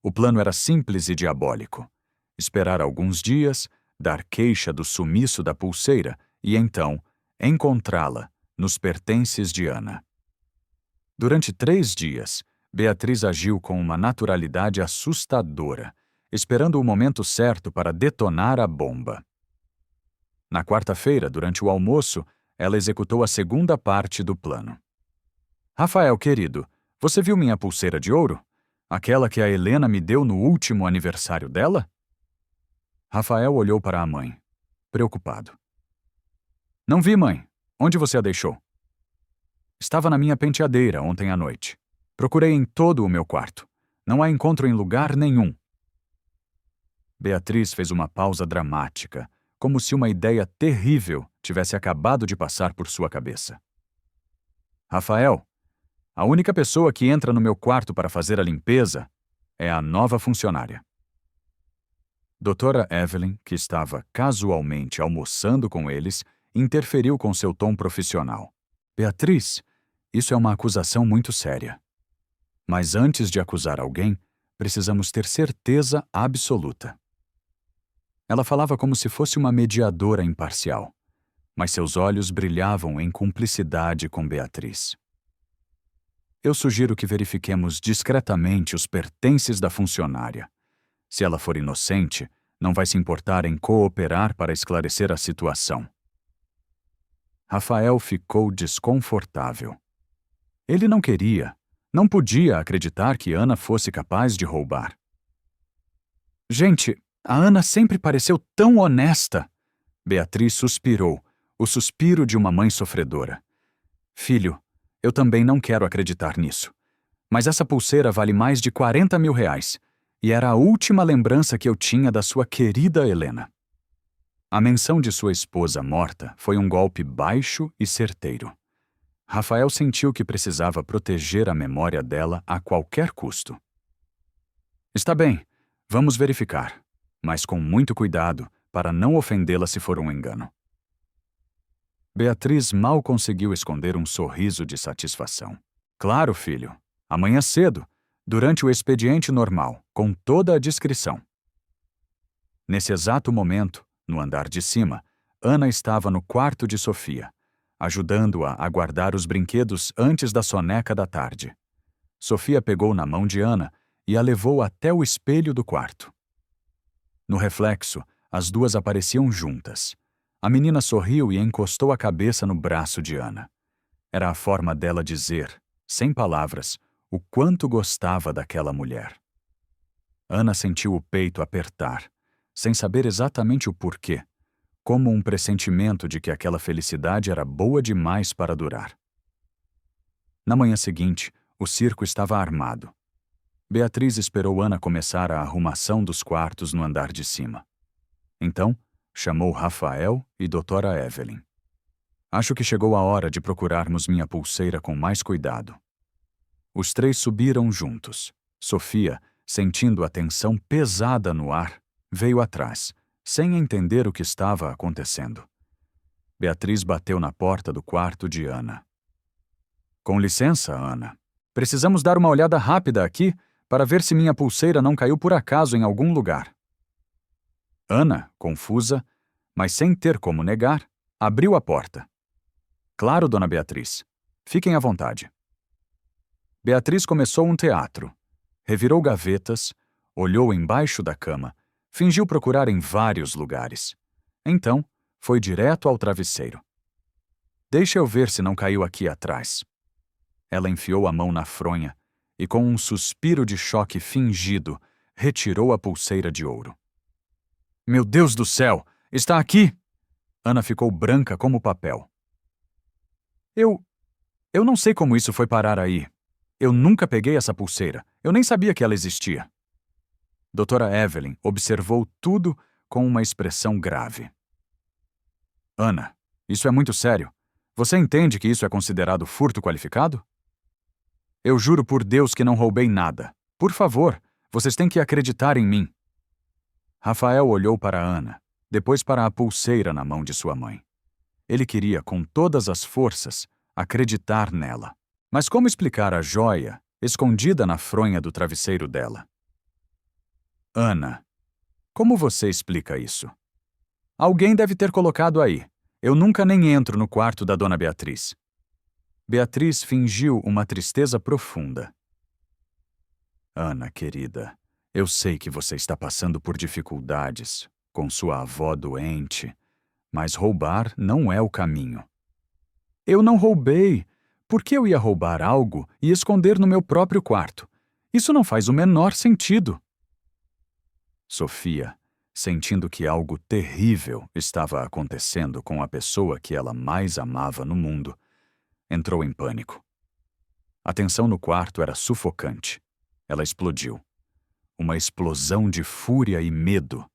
O plano era simples e diabólico. Esperar alguns dias, dar queixa do sumiço da pulseira e, então, encontrá-la nos pertences de Ana. Durante 3 dias, Beatriz agiu com uma naturalidade assustadora, esperando o momento certo para detonar a bomba. Na quarta-feira, durante o almoço, ela executou a segunda parte do plano. Rafael, querido, você viu minha pulseira de ouro? Aquela que a Helena me deu no último aniversário dela? Rafael olhou para a mãe, preocupado. Não vi, mãe. Onde você a deixou? Estava na minha penteadeira ontem à noite. Procurei em todo o meu quarto. Não a encontro em lugar nenhum. Beatriz fez uma pausa dramática, como se uma ideia terrível tivesse acabado de passar por sua cabeça. Rafael, a única pessoa que entra no meu quarto para fazer a limpeza é a nova funcionária. Doutora Evelyn, que estava casualmente almoçando com eles, interferiu com seu tom profissional. Beatriz, isso é uma acusação muito séria. Mas antes de acusar alguém, precisamos ter certeza absoluta. Ela falava como se fosse uma mediadora imparcial, mas seus olhos brilhavam em cumplicidade com Beatriz. Eu sugiro que verifiquemos discretamente os pertences da funcionária. Se ela for inocente, não vai se importar em cooperar para esclarecer a situação. Rafael ficou desconfortável. Ele não podia acreditar que Ana fosse capaz de roubar. Gente, a Ana sempre pareceu tão honesta. Beatriz suspirou, o suspiro de uma mãe sofredora. Filho, eu também não quero acreditar nisso. Mas essa pulseira vale mais de 40 mil reais, e era a última lembrança que eu tinha da sua querida Helena. A menção de sua esposa morta foi um golpe baixo e certeiro. Rafael sentiu que precisava proteger a memória dela a qualquer custo. Está bem, vamos verificar, mas com muito cuidado para não ofendê-la se for um engano. Beatriz mal conseguiu esconder um sorriso de satisfação. Claro, filho. Amanhã cedo, durante o expediente normal, com toda a discrição. Nesse exato momento, no andar de cima, Ana estava no quarto de Sofia, ajudando-a a guardar os brinquedos antes da soneca da tarde. Sofia pegou na mão de Ana e a levou até o espelho do quarto. No reflexo, as duas apareciam juntas. A menina sorriu e encostou a cabeça no braço de Ana. Era a forma dela dizer, sem palavras, o quanto gostava daquela mulher. Ana sentiu o peito apertar, sem saber exatamente o porquê, como um pressentimento de que aquela felicidade era boa demais para durar. Na manhã seguinte, o circo estava armado. Beatriz esperou Ana começar a arrumação dos quartos no andar de cima. Então, chamou Rafael e doutora Evelyn. Acho que chegou a hora de procurarmos minha pulseira com mais cuidado. Os 3 subiram juntos. Sofia, sentindo a tensão pesada no ar, veio atrás, sem entender o que estava acontecendo. Beatriz bateu na porta do quarto de Ana. Com licença, Ana. Precisamos dar uma olhada rápida aqui para ver se minha pulseira não caiu por acaso em algum lugar. Ana, confusa, mas sem ter como negar, abriu a porta. Claro, dona Beatriz. Fiquem à vontade. Beatriz começou um teatro. Revirou gavetas, olhou embaixo da cama, fingiu procurar em vários lugares. Então, foi direto ao travesseiro. Deixa eu ver se não caiu aqui atrás. Ela enfiou a mão na fronha e, com um suspiro de choque fingido, retirou a pulseira de ouro. Meu Deus do céu! Está aqui! Ana ficou branca como papel. Eu não sei como isso foi parar aí. Eu nunca peguei essa pulseira. Eu nem sabia que ela existia. Doutora Evelyn observou tudo com uma expressão grave. Ana, isso é muito sério. Você entende que isso é considerado furto qualificado? Eu juro por Deus que não roubei nada. Por favor, vocês têm que acreditar em mim. Rafael olhou para Ana, depois para a pulseira na mão de sua mãe. Ele queria, com todas as forças, acreditar nela. Mas como explicar a joia escondida na fronha do travesseiro dela? Ana, como você explica isso? Alguém deve ter colocado aí. Eu nunca nem entro no quarto da dona Beatriz. Beatriz fingiu uma tristeza profunda. Ana, querida, eu sei que você está passando por dificuldades, com sua avó doente, mas roubar não é o caminho. Eu não roubei. Por que eu ia roubar algo e esconder no meu próprio quarto? Isso não faz o menor sentido. Sofia, sentindo que algo terrível estava acontecendo com a pessoa que ela mais amava no mundo, entrou em pânico. A tensão no quarto era sufocante. Ela explodiu. Uma explosão de fúria e medo.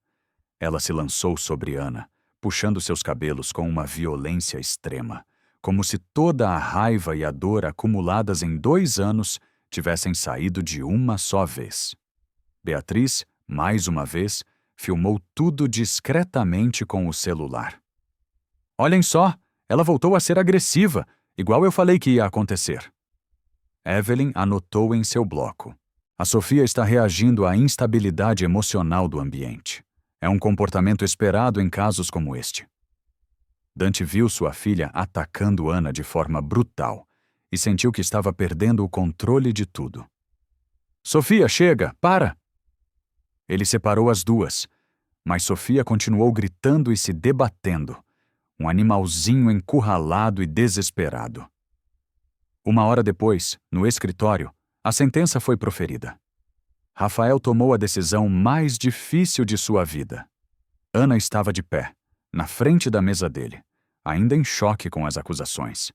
Ela se lançou sobre Ana, puxando seus cabelos com uma violência extrema, como se toda a raiva e a dor acumuladas em 2 anos tivessem saído de uma só vez. Beatriz, mais uma vez, filmou tudo discretamente com o celular. Olhem só, ela voltou a ser agressiva, igual eu falei que ia acontecer. Evelyn anotou em seu bloco. A Sofia está reagindo à instabilidade emocional do ambiente. É um comportamento esperado em casos como este. Dante viu sua filha atacando Ana de forma brutal e sentiu que estava perdendo o controle de tudo. Sofia, chega! Para! Ele separou as duas, mas Sofia continuou gritando e se debatendo, um animalzinho encurralado e desesperado. 1 hora depois, no escritório, a sentença foi proferida. Rafael tomou a decisão mais difícil de sua vida. Ana estava de pé, na frente da mesa dele, ainda em choque com as acusações.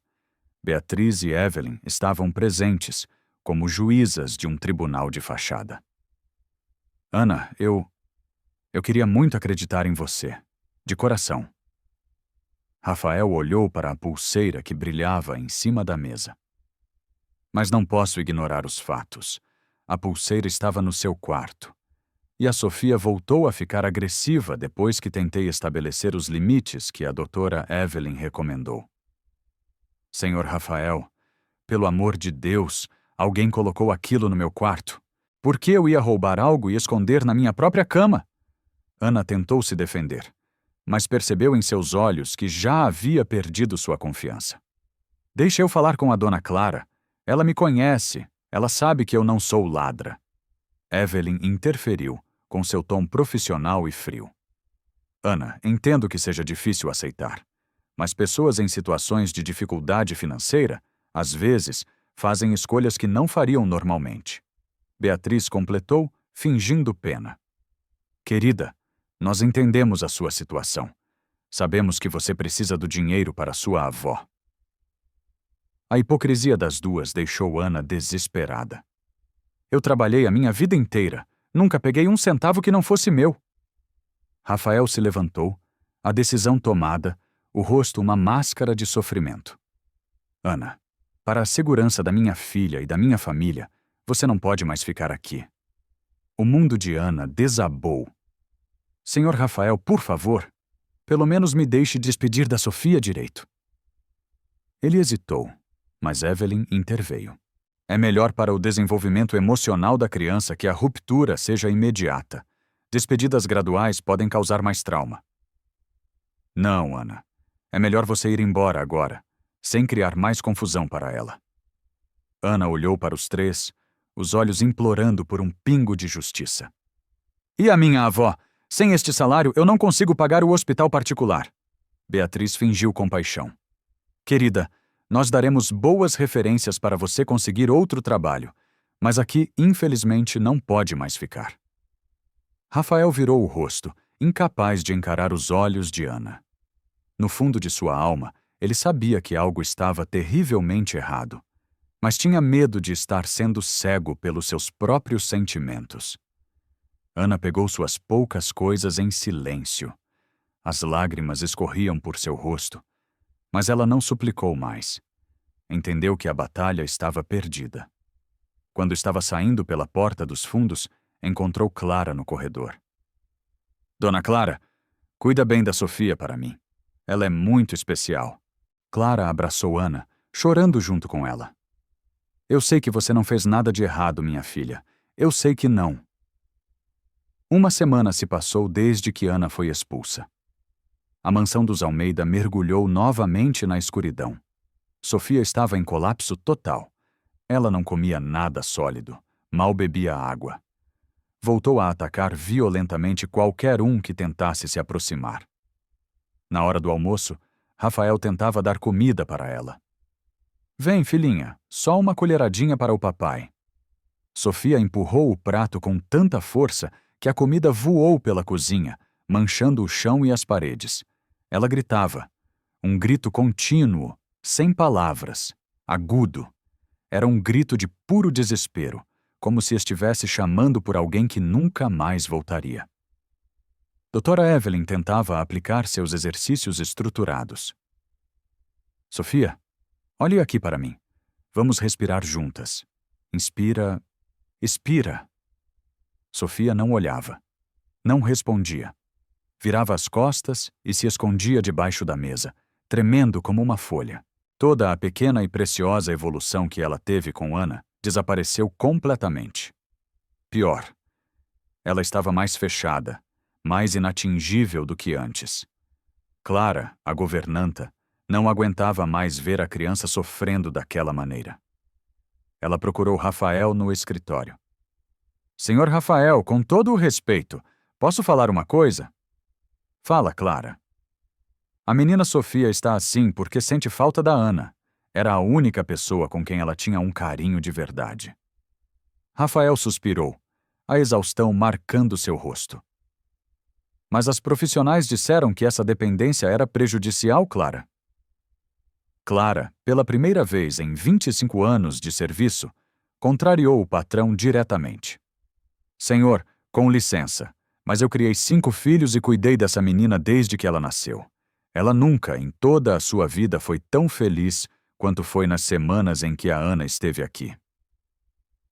Beatriz e Evelyn estavam presentes, como juízas de um tribunal de fachada. Ana, eu queria muito acreditar em você, de coração. Rafael olhou para a pulseira que brilhava em cima da mesa. Mas não posso ignorar os fatos. A pulseira estava no seu quarto. E a Sofia voltou a ficar agressiva depois que tentei estabelecer os limites que a doutora Evelyn recomendou. Senhor Rafael, pelo amor de Deus, alguém colocou aquilo no meu quarto. Por que eu ia roubar algo e esconder na minha própria cama? Ana tentou se defender, mas percebeu em seus olhos que já havia perdido sua confiança. Deixe eu falar com a dona Clara. Ela me conhece. Ela sabe que eu não sou ladra. Evelyn interferiu, com seu tom profissional e frio. Ana, entendo que seja difícil aceitar, mas pessoas em situações de dificuldade financeira, às vezes, fazem escolhas que não fariam normalmente. Beatriz completou, fingindo pena. Querida, nós entendemos a sua situação. Sabemos que você precisa do dinheiro para sua avó. A hipocrisia das duas deixou Ana desesperada. Eu trabalhei a minha vida inteira. Nunca peguei 1 centavo que não fosse meu. Rafael se levantou, a decisão tomada, o rosto uma máscara de sofrimento. Ana, para a segurança da minha filha e da minha família, você não pode mais ficar aqui. O mundo de Ana desabou. Senhor Rafael, por favor, pelo menos me deixe despedir da Sofia direito. Ele hesitou, mas Evelyn interveio. É melhor para o desenvolvimento emocional da criança que a ruptura seja imediata. Despedidas graduais podem causar mais trauma. Não, Ana. É melhor você ir embora agora, sem criar mais confusão para ela. Ana olhou para os 3, os olhos implorando por um pingo de justiça. E a minha avó? Sem este salário, eu não consigo pagar o hospital particular. Beatriz fingiu compaixão. Querida, nós daremos boas referências para você conseguir outro trabalho, mas aqui, infelizmente, não pode mais ficar. Rafael virou o rosto, incapaz de encarar os olhos de Ana. No fundo de sua alma, ele sabia que algo estava terrivelmente errado, mas tinha medo de estar sendo cego pelos seus próprios sentimentos. Ana pegou suas poucas coisas em silêncio. As lágrimas escorriam por seu rosto, mas ela não suplicou mais. Entendeu que a batalha estava perdida. Quando estava saindo pela porta dos fundos, encontrou Clara no corredor. Dona Clara, cuida bem da Sofia para mim. Ela é muito especial. Clara abraçou Ana, chorando junto com ela. Eu sei que você não fez nada de errado, minha filha. Eu sei que não. Uma semana se passou desde que Ana foi expulsa. A mansão dos Almeida mergulhou novamente na escuridão. Sofia estava em colapso total. Ela não comia nada sólido, mal bebia água. Voltou a atacar violentamente qualquer um que tentasse se aproximar. Na hora do almoço, Rafael tentava dar comida para ela. Vem, filhinha, só uma colheradinha para o papai. Sofia empurrou o prato com tanta força que a comida voou pela cozinha, manchando o chão e as paredes. Ela gritava. Um grito contínuo, sem palavras, agudo. Era um grito de puro desespero, como se estivesse chamando por alguém que nunca mais voltaria. Doutora Evelyn tentava aplicar seus exercícios estruturados. Sofia, olhe aqui para mim. Vamos respirar juntas. Inspira, expira. Sofia não olhava. Não respondia. Virava as costas e se escondia debaixo da mesa, tremendo como uma folha. Toda a pequena e preciosa evolução que ela teve com Ana desapareceu completamente. Pior, ela estava mais fechada, mais inatingível do que antes. Clara, a governanta, não aguentava mais ver a criança sofrendo daquela maneira. Ela procurou Rafael no escritório. Senhor Rafael, com todo o respeito, posso falar uma coisa? Fala, Clara. A menina Sofia está assim porque sente falta da Ana. Era a única pessoa com quem ela tinha um carinho de verdade. Rafael suspirou, a exaustão marcando seu rosto. Mas as profissionais disseram que essa dependência era prejudicial, Clara. Clara, pela primeira vez em 25 anos de serviço, contrariou o patrão diretamente. Senhor, com licença, mas eu criei 5 filhos e cuidei dessa menina desde que ela nasceu. Ela nunca, em toda a sua vida, foi tão feliz quanto foi nas semanas em que a Ana esteve aqui.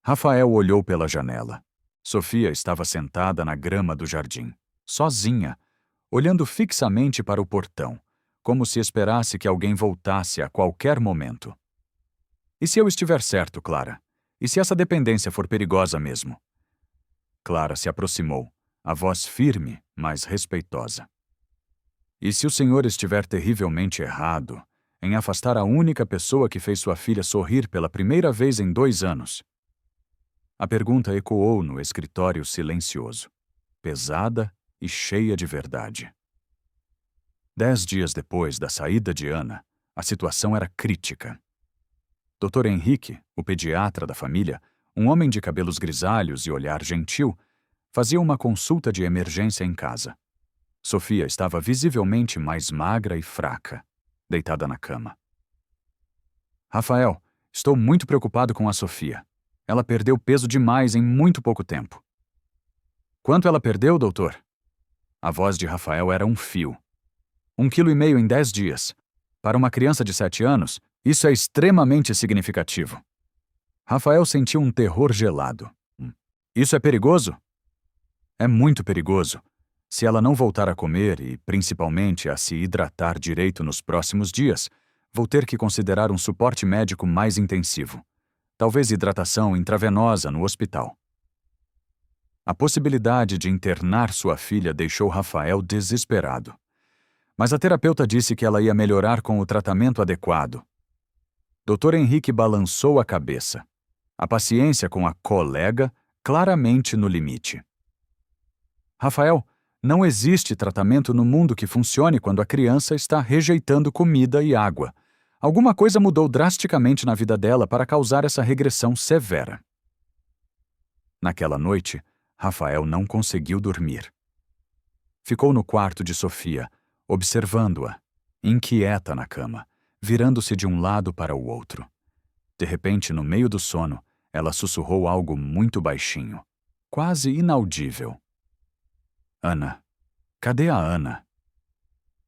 Rafael olhou pela janela. Sofia estava sentada na grama do jardim, sozinha, olhando fixamente para o portão, como se esperasse que alguém voltasse a qualquer momento. E se eu estiver certo, Clara? E se essa dependência for perigosa mesmo? Clara se aproximou, a voz firme, mas respeitosa. E se o senhor estiver terrivelmente errado em afastar a única pessoa que fez sua filha sorrir pela primeira vez em 2 anos? A pergunta ecoou no escritório silencioso, pesada e cheia de verdade. 10 dias depois da saída de Ana, a situação era crítica. Dr. Henrique, o pediatra da família, um homem de cabelos grisalhos e olhar gentil, fazia uma consulta de emergência em casa. Sofia estava visivelmente mais magra e fraca, deitada na cama. Rafael, estou muito preocupado com a Sofia. Ela perdeu peso demais em muito pouco tempo. Quanto ela perdeu, doutor? A voz de Rafael era um fio. 1,5 kg em 10 dias. Para uma criança de 7 anos, isso é extremamente significativo. Rafael sentiu um terror gelado. Isso é perigoso? É muito perigoso. Se ela não voltar a comer e, principalmente, a se hidratar direito nos próximos dias, vou ter que considerar um suporte médico mais intensivo. Talvez hidratação intravenosa no hospital. A possibilidade de internar sua filha deixou Rafael desesperado. Mas a terapeuta disse que ela ia melhorar com o tratamento adequado. Dr. Henrique balançou a cabeça. A paciência com a colega claramente no limite. Rafael, Não existe tratamento no mundo que funcione quando a criança está rejeitando comida e água. Alguma coisa mudou drasticamente na vida dela para causar essa regressão severa. Naquela noite, Rafael não conseguiu dormir. Ficou no quarto de Sofia, observando-a, inquieta na cama, virando-se de um lado para o outro. De repente, no meio do sono, ela sussurrou algo muito baixinho, quase inaudível. Ana. Cadê a Ana?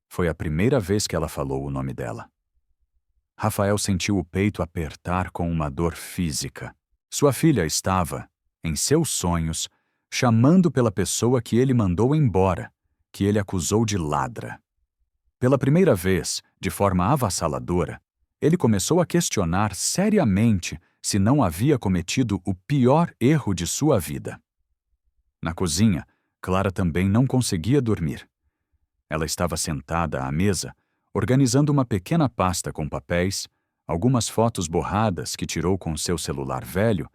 Foi a primeira vez que ela falou o nome dela. Rafael sentiu o peito apertar com uma dor física. Sua filha estava, em seus sonhos, chamando pela pessoa que ele mandou embora, que ele acusou de ladra. Pela primeira vez, de forma avassaladora, ele começou a questionar seriamente se não havia cometido o pior erro de sua vida. Na cozinha, Clara também não conseguia dormir. Ela estava sentada à mesa, organizando uma pequena pasta com papéis, algumas fotos borradas que tirou com seu celular velho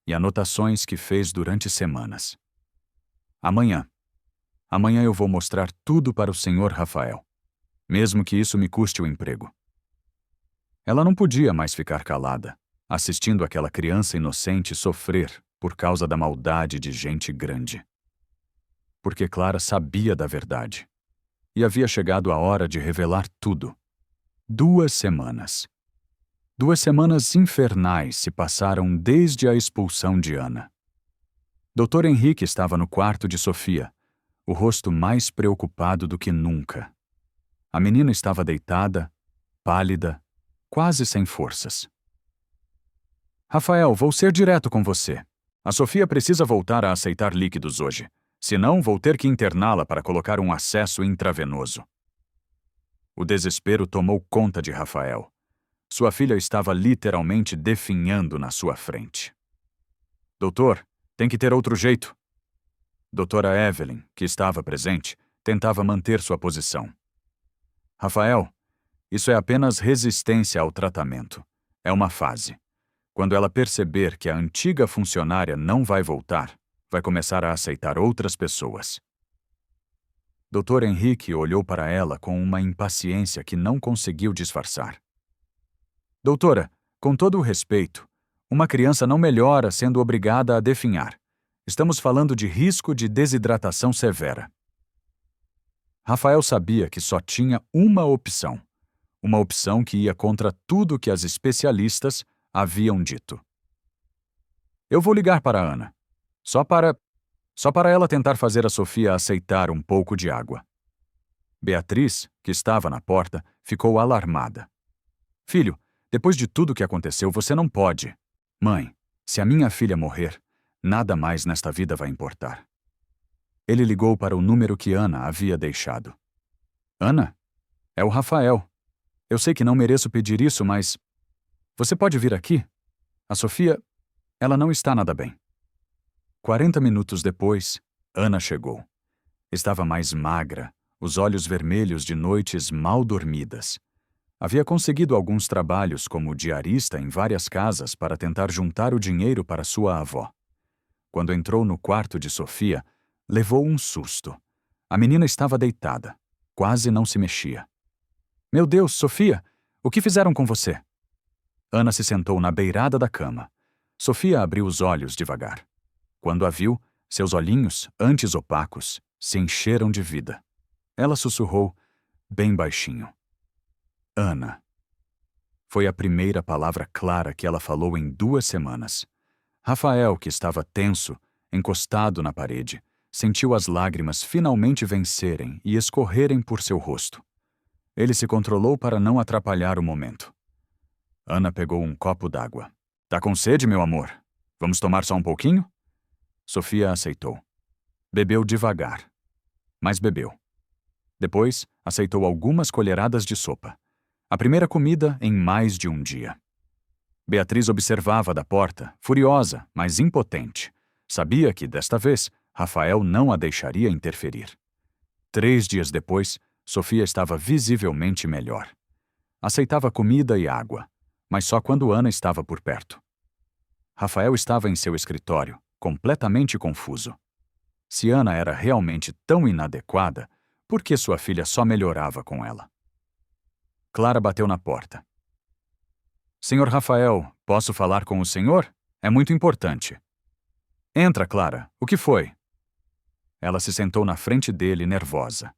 e anotações que fez durante semanas. Amanhã eu vou mostrar tudo para o Sr. Rafael, mesmo que isso me custe o emprego. Ela não podia mais ficar calada, assistindo aquela criança inocente sofrer por causa da maldade de gente grande. Porque Clara sabia da verdade. E havia chegado a hora de revelar tudo. 2 semanas. 2 semanas infernais se passaram desde a expulsão de Ana. Dr. Henrique estava no quarto de Sofia, o rosto mais preocupado do que nunca. A menina estava deitada, pálida, quase sem forças. Rafael, vou ser direto com você. A Sofia precisa voltar a aceitar líquidos hoje. Senão, vou ter que interná-la para colocar um acesso intravenoso. O desespero tomou conta de Rafael. Sua filha estava literalmente definhando na sua frente. Doutor, tem que ter outro jeito. Doutora Evelyn, que estava presente, tentava manter sua posição. Rafael, isso é apenas resistência ao tratamento. É uma fase. Quando ela perceber que a antiga funcionária não vai voltar, vai começar a aceitar outras pessoas. Dr. Henrique olhou para ela com uma impaciência que não conseguiu disfarçar. Doutora, com todo o respeito, uma criança não melhora sendo obrigada a definhar. Estamos falando de risco de desidratação severa. Rafael sabia que só tinha uma opção que ia contra tudo que as especialistas haviam dito. Eu vou ligar para a Ana. Só para ela tentar fazer a Sofia aceitar um pouco de água. Beatriz, que estava na porta, ficou alarmada. Filho, depois de tudo que aconteceu, você não pode. Mãe, se a minha filha morrer, nada mais nesta vida vai importar. Ele ligou para o número que Ana havia deixado. Ana? É o Rafael. Eu sei que não mereço pedir isso, mas... Você pode vir aqui? A Sofia, ela não está nada bem. 40 minutos depois, Ana chegou. Estava mais magra, os olhos vermelhos de noites mal dormidas. Havia conseguido alguns trabalhos como diarista em várias casas para tentar juntar o dinheiro para sua avó. Quando entrou no quarto de Sofia, levou um susto. A menina estava deitada, quase não se mexia. Meu Deus, Sofia, o que fizeram com você? Ana se sentou na beirada da cama. Sofia abriu os olhos devagar. Quando a viu, seus olhinhos, antes opacos, se encheram de vida. Ela sussurrou, bem baixinho. Ana. Foi a primeira palavra clara que ela falou em 2 semanas. Rafael, que estava tenso, encostado na parede, sentiu as lágrimas finalmente vencerem e escorrerem por seu rosto. Ele se controlou para não atrapalhar o momento. Ana pegou um copo d'água. Tá com sede, meu amor? Vamos tomar só um pouquinho? Sofia aceitou. Bebeu devagar, mas bebeu. Depois, aceitou algumas colheradas de sopa. A primeira comida em mais de um dia. Beatriz observava da porta, furiosa, mas impotente. Sabia que, desta vez, Rafael não a deixaria interferir. 3 dias depois, Sofia estava visivelmente melhor. Aceitava comida e água, mas só quando Ana estava por perto. Rafael estava em seu escritório, completamente confuso. Se Ana era realmente tão inadequada, por que sua filha só melhorava com ela? Clara bateu na porta. Senhor Rafael, posso falar com o senhor? É muito importante. Entra, Clara. O que foi? Ela se sentou na frente dele, nervosa.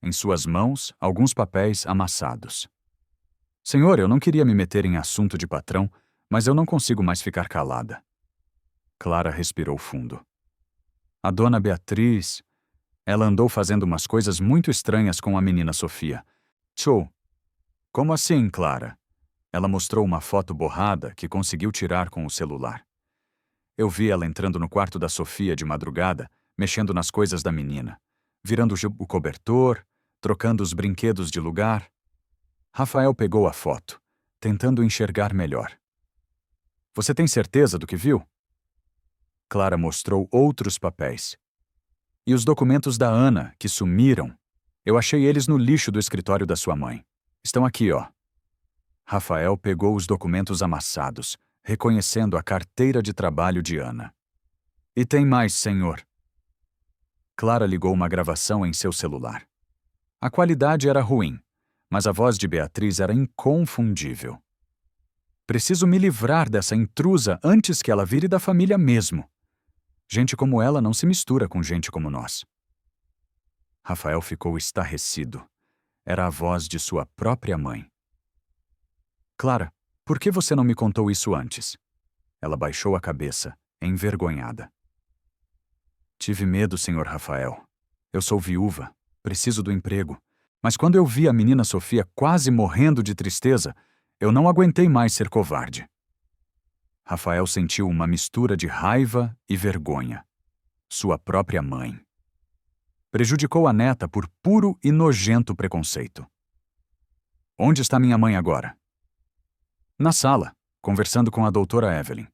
Em suas mãos, alguns papéis amassados. Senhor, eu não queria me meter em assunto de patrão, mas eu não consigo mais ficar calada. Clara respirou fundo. A dona Beatriz... Ela andou fazendo umas coisas muito estranhas com a menina Sofia. Tchou. Como assim, Clara? Ela mostrou uma foto borrada que conseguiu tirar com o celular. Eu vi ela entrando no quarto da Sofia de madrugada, mexendo nas coisas da menina, virando o cobertor, trocando os brinquedos de lugar. Rafael pegou a foto, tentando enxergar melhor. Você tem certeza do que viu? Clara mostrou outros papéis. E os documentos da Ana, que sumiram? Eu achei eles no lixo do escritório da sua mãe. Estão aqui, ó. Rafael pegou os documentos amassados, reconhecendo a carteira de trabalho de Ana. E tem mais, senhor. Clara ligou uma gravação em seu celular. A qualidade era ruim, mas a voz de Beatriz era inconfundível. Preciso me livrar dessa intrusa antes que ela vire da família mesmo. Gente como ela não se mistura com gente como nós. Rafael ficou estarrecido. Era a voz de sua própria mãe. Clara, por que você não me contou isso antes? Ela baixou a cabeça, envergonhada. Tive medo, senhor Rafael. Eu sou viúva, preciso do emprego. Mas quando eu vi a menina Sofia quase morrendo de tristeza, eu não aguentei mais ser covarde. Rafael sentiu uma mistura de raiva e vergonha. Sua própria mãe. Prejudicou a neta por puro e nojento preconceito. Onde está minha mãe agora? Na sala, conversando com a doutora Evelyn.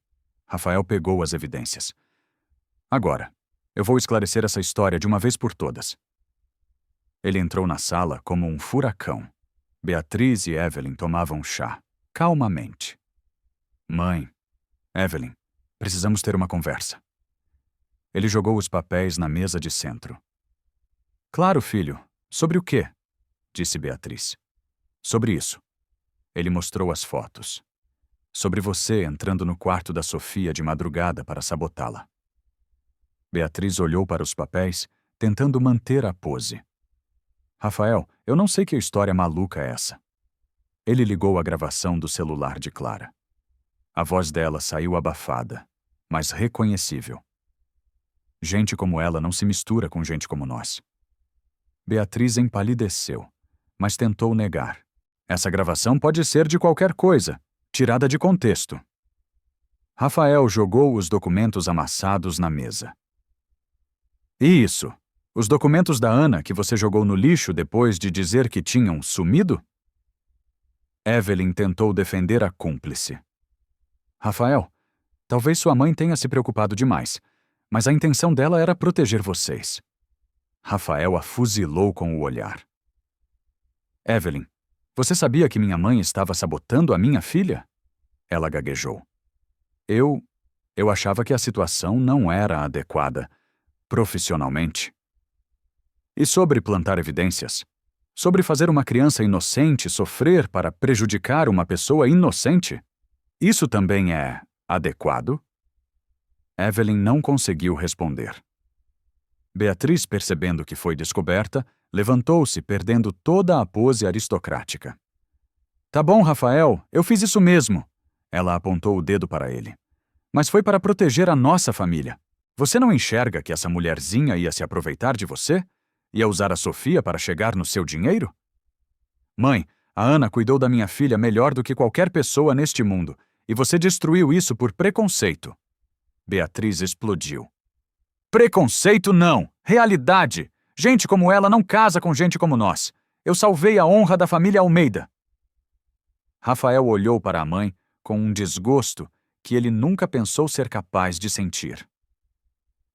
Rafael pegou as evidências. Agora, eu vou esclarecer essa história de uma vez por todas. Ele entrou na sala como um furacão. Beatriz e Evelyn tomavam chá, calmamente. Mãe, Evelyn, precisamos ter uma conversa. Ele jogou os papéis na mesa de centro. Claro, filho. Sobre o quê? Disse Beatriz. Sobre isso. Ele mostrou as fotos. Sobre você entrando no quarto da Sofia de madrugada para sabotá-la. Beatriz olhou para os papéis, tentando manter a pose. Rafael, eu não sei que história maluca é essa. Ele ligou a gravação do celular de Clara. A voz dela saiu abafada, mas reconhecível. Gente como ela não se mistura com gente como nós. Beatriz empalideceu, mas tentou negar. Essa gravação pode ser de qualquer coisa, tirada de contexto. Rafael jogou os documentos amassados na mesa. E isso? Os documentos da Ana que você jogou no lixo depois de dizer que tinham sumido? Evelyn tentou defender a cúmplice. Rafael, talvez sua mãe tenha se preocupado demais, mas a intenção dela era proteger vocês. Rafael a fuzilou com o olhar. Evelyn, você sabia que minha mãe estava sabotando a minha filha? Ela gaguejou. Eu achava que a situação não era adequada, profissionalmente. E sobre plantar evidências? Sobre fazer uma criança inocente sofrer para prejudicar uma pessoa inocente? Isso também é adequado? Evelyn não conseguiu responder. Beatriz, percebendo que foi descoberta, levantou-se, perdendo toda a pose aristocrática. Tá bom, Rafael, eu fiz isso mesmo. Ela apontou o dedo para ele. Mas foi para proteger a nossa família. Você não enxerga que essa mulherzinha ia se aproveitar de você? Ia usar a Sofia para chegar no seu dinheiro? Mãe, a Ana cuidou da minha filha melhor do que qualquer pessoa neste mundo, e você destruiu isso por preconceito. Beatriz explodiu. Preconceito não! Realidade! Gente como ela não casa com gente como nós. Eu salvei a honra da família Almeida. Rafael olhou para a mãe com um desgosto que ele nunca pensou ser capaz de sentir.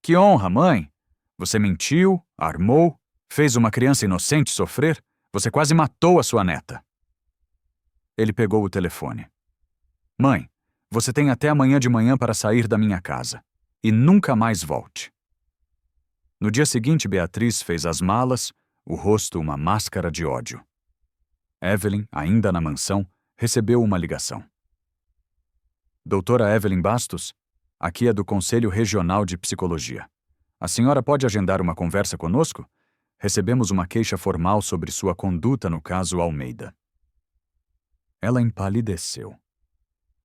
Que honra, mãe! Você mentiu, armou, fez uma criança inocente sofrer, você quase matou a sua neta. Ele pegou o telefone. Mãe, você tem até amanhã de manhã para sair da minha casa. E nunca mais volte. No dia seguinte, Beatriz fez as malas, o rosto uma máscara de ódio. Evelyn, ainda na mansão, recebeu uma ligação. Doutora Evelyn Bastos, aqui é do Conselho Regional de Psicologia. A senhora pode agendar uma conversa conosco? Recebemos uma queixa formal sobre sua conduta no caso Almeida. Ela empalideceu.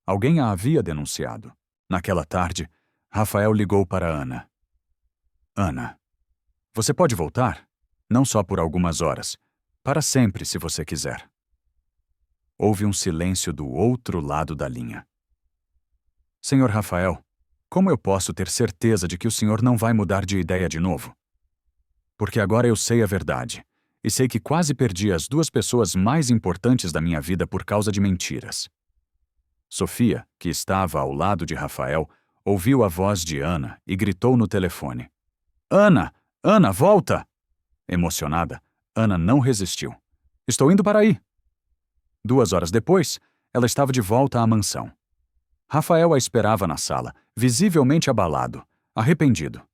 Alguém a havia denunciado. Naquela tarde, Rafael ligou para Ana. Ana, você pode voltar? Não só por algumas horas. Para sempre, se você quiser. Houve um silêncio do outro lado da linha. Senhor Rafael, como eu posso ter certeza de que o senhor não vai mudar de ideia de novo? Porque agora eu sei a verdade, e sei que quase perdi as duas pessoas mais importantes da minha vida por causa de mentiras. Sofia, que estava ao lado de Rafael, ouviu a voz de Ana e gritou no telefone. Ana! Ana, volta! Emocionada, Ana não resistiu. Estou indo para aí. 2 horas depois, ela estava de volta à mansão. Rafael a esperava na sala, visivelmente abalado, arrependido.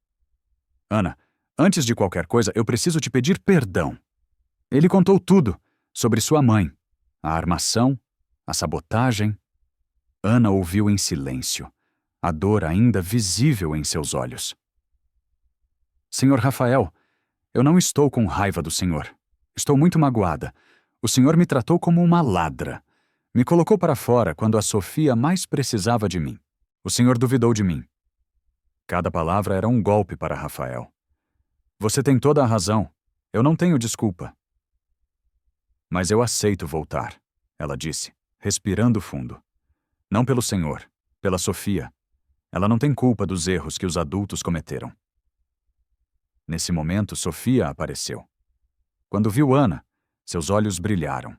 Ana, antes de qualquer coisa, eu preciso te pedir perdão. Ele contou tudo, sobre sua mãe, a armação, a sabotagem. Ana ouviu em silêncio, a dor ainda visível em seus olhos. Senhor Rafael, eu não estou com raiva do senhor. Estou muito magoada. O senhor me tratou como uma ladra. Me colocou para fora quando a Sofia mais precisava de mim. O senhor duvidou de mim. Cada palavra era um golpe para Rafael. Você tem toda a razão. Eu não tenho desculpa. Mas eu aceito voltar, ela disse, respirando fundo. Não pelo senhor, pela Sofia. Ela não tem culpa dos erros que os adultos cometeram. Nesse momento, Sofia apareceu. Quando viu Ana, seus olhos brilharam.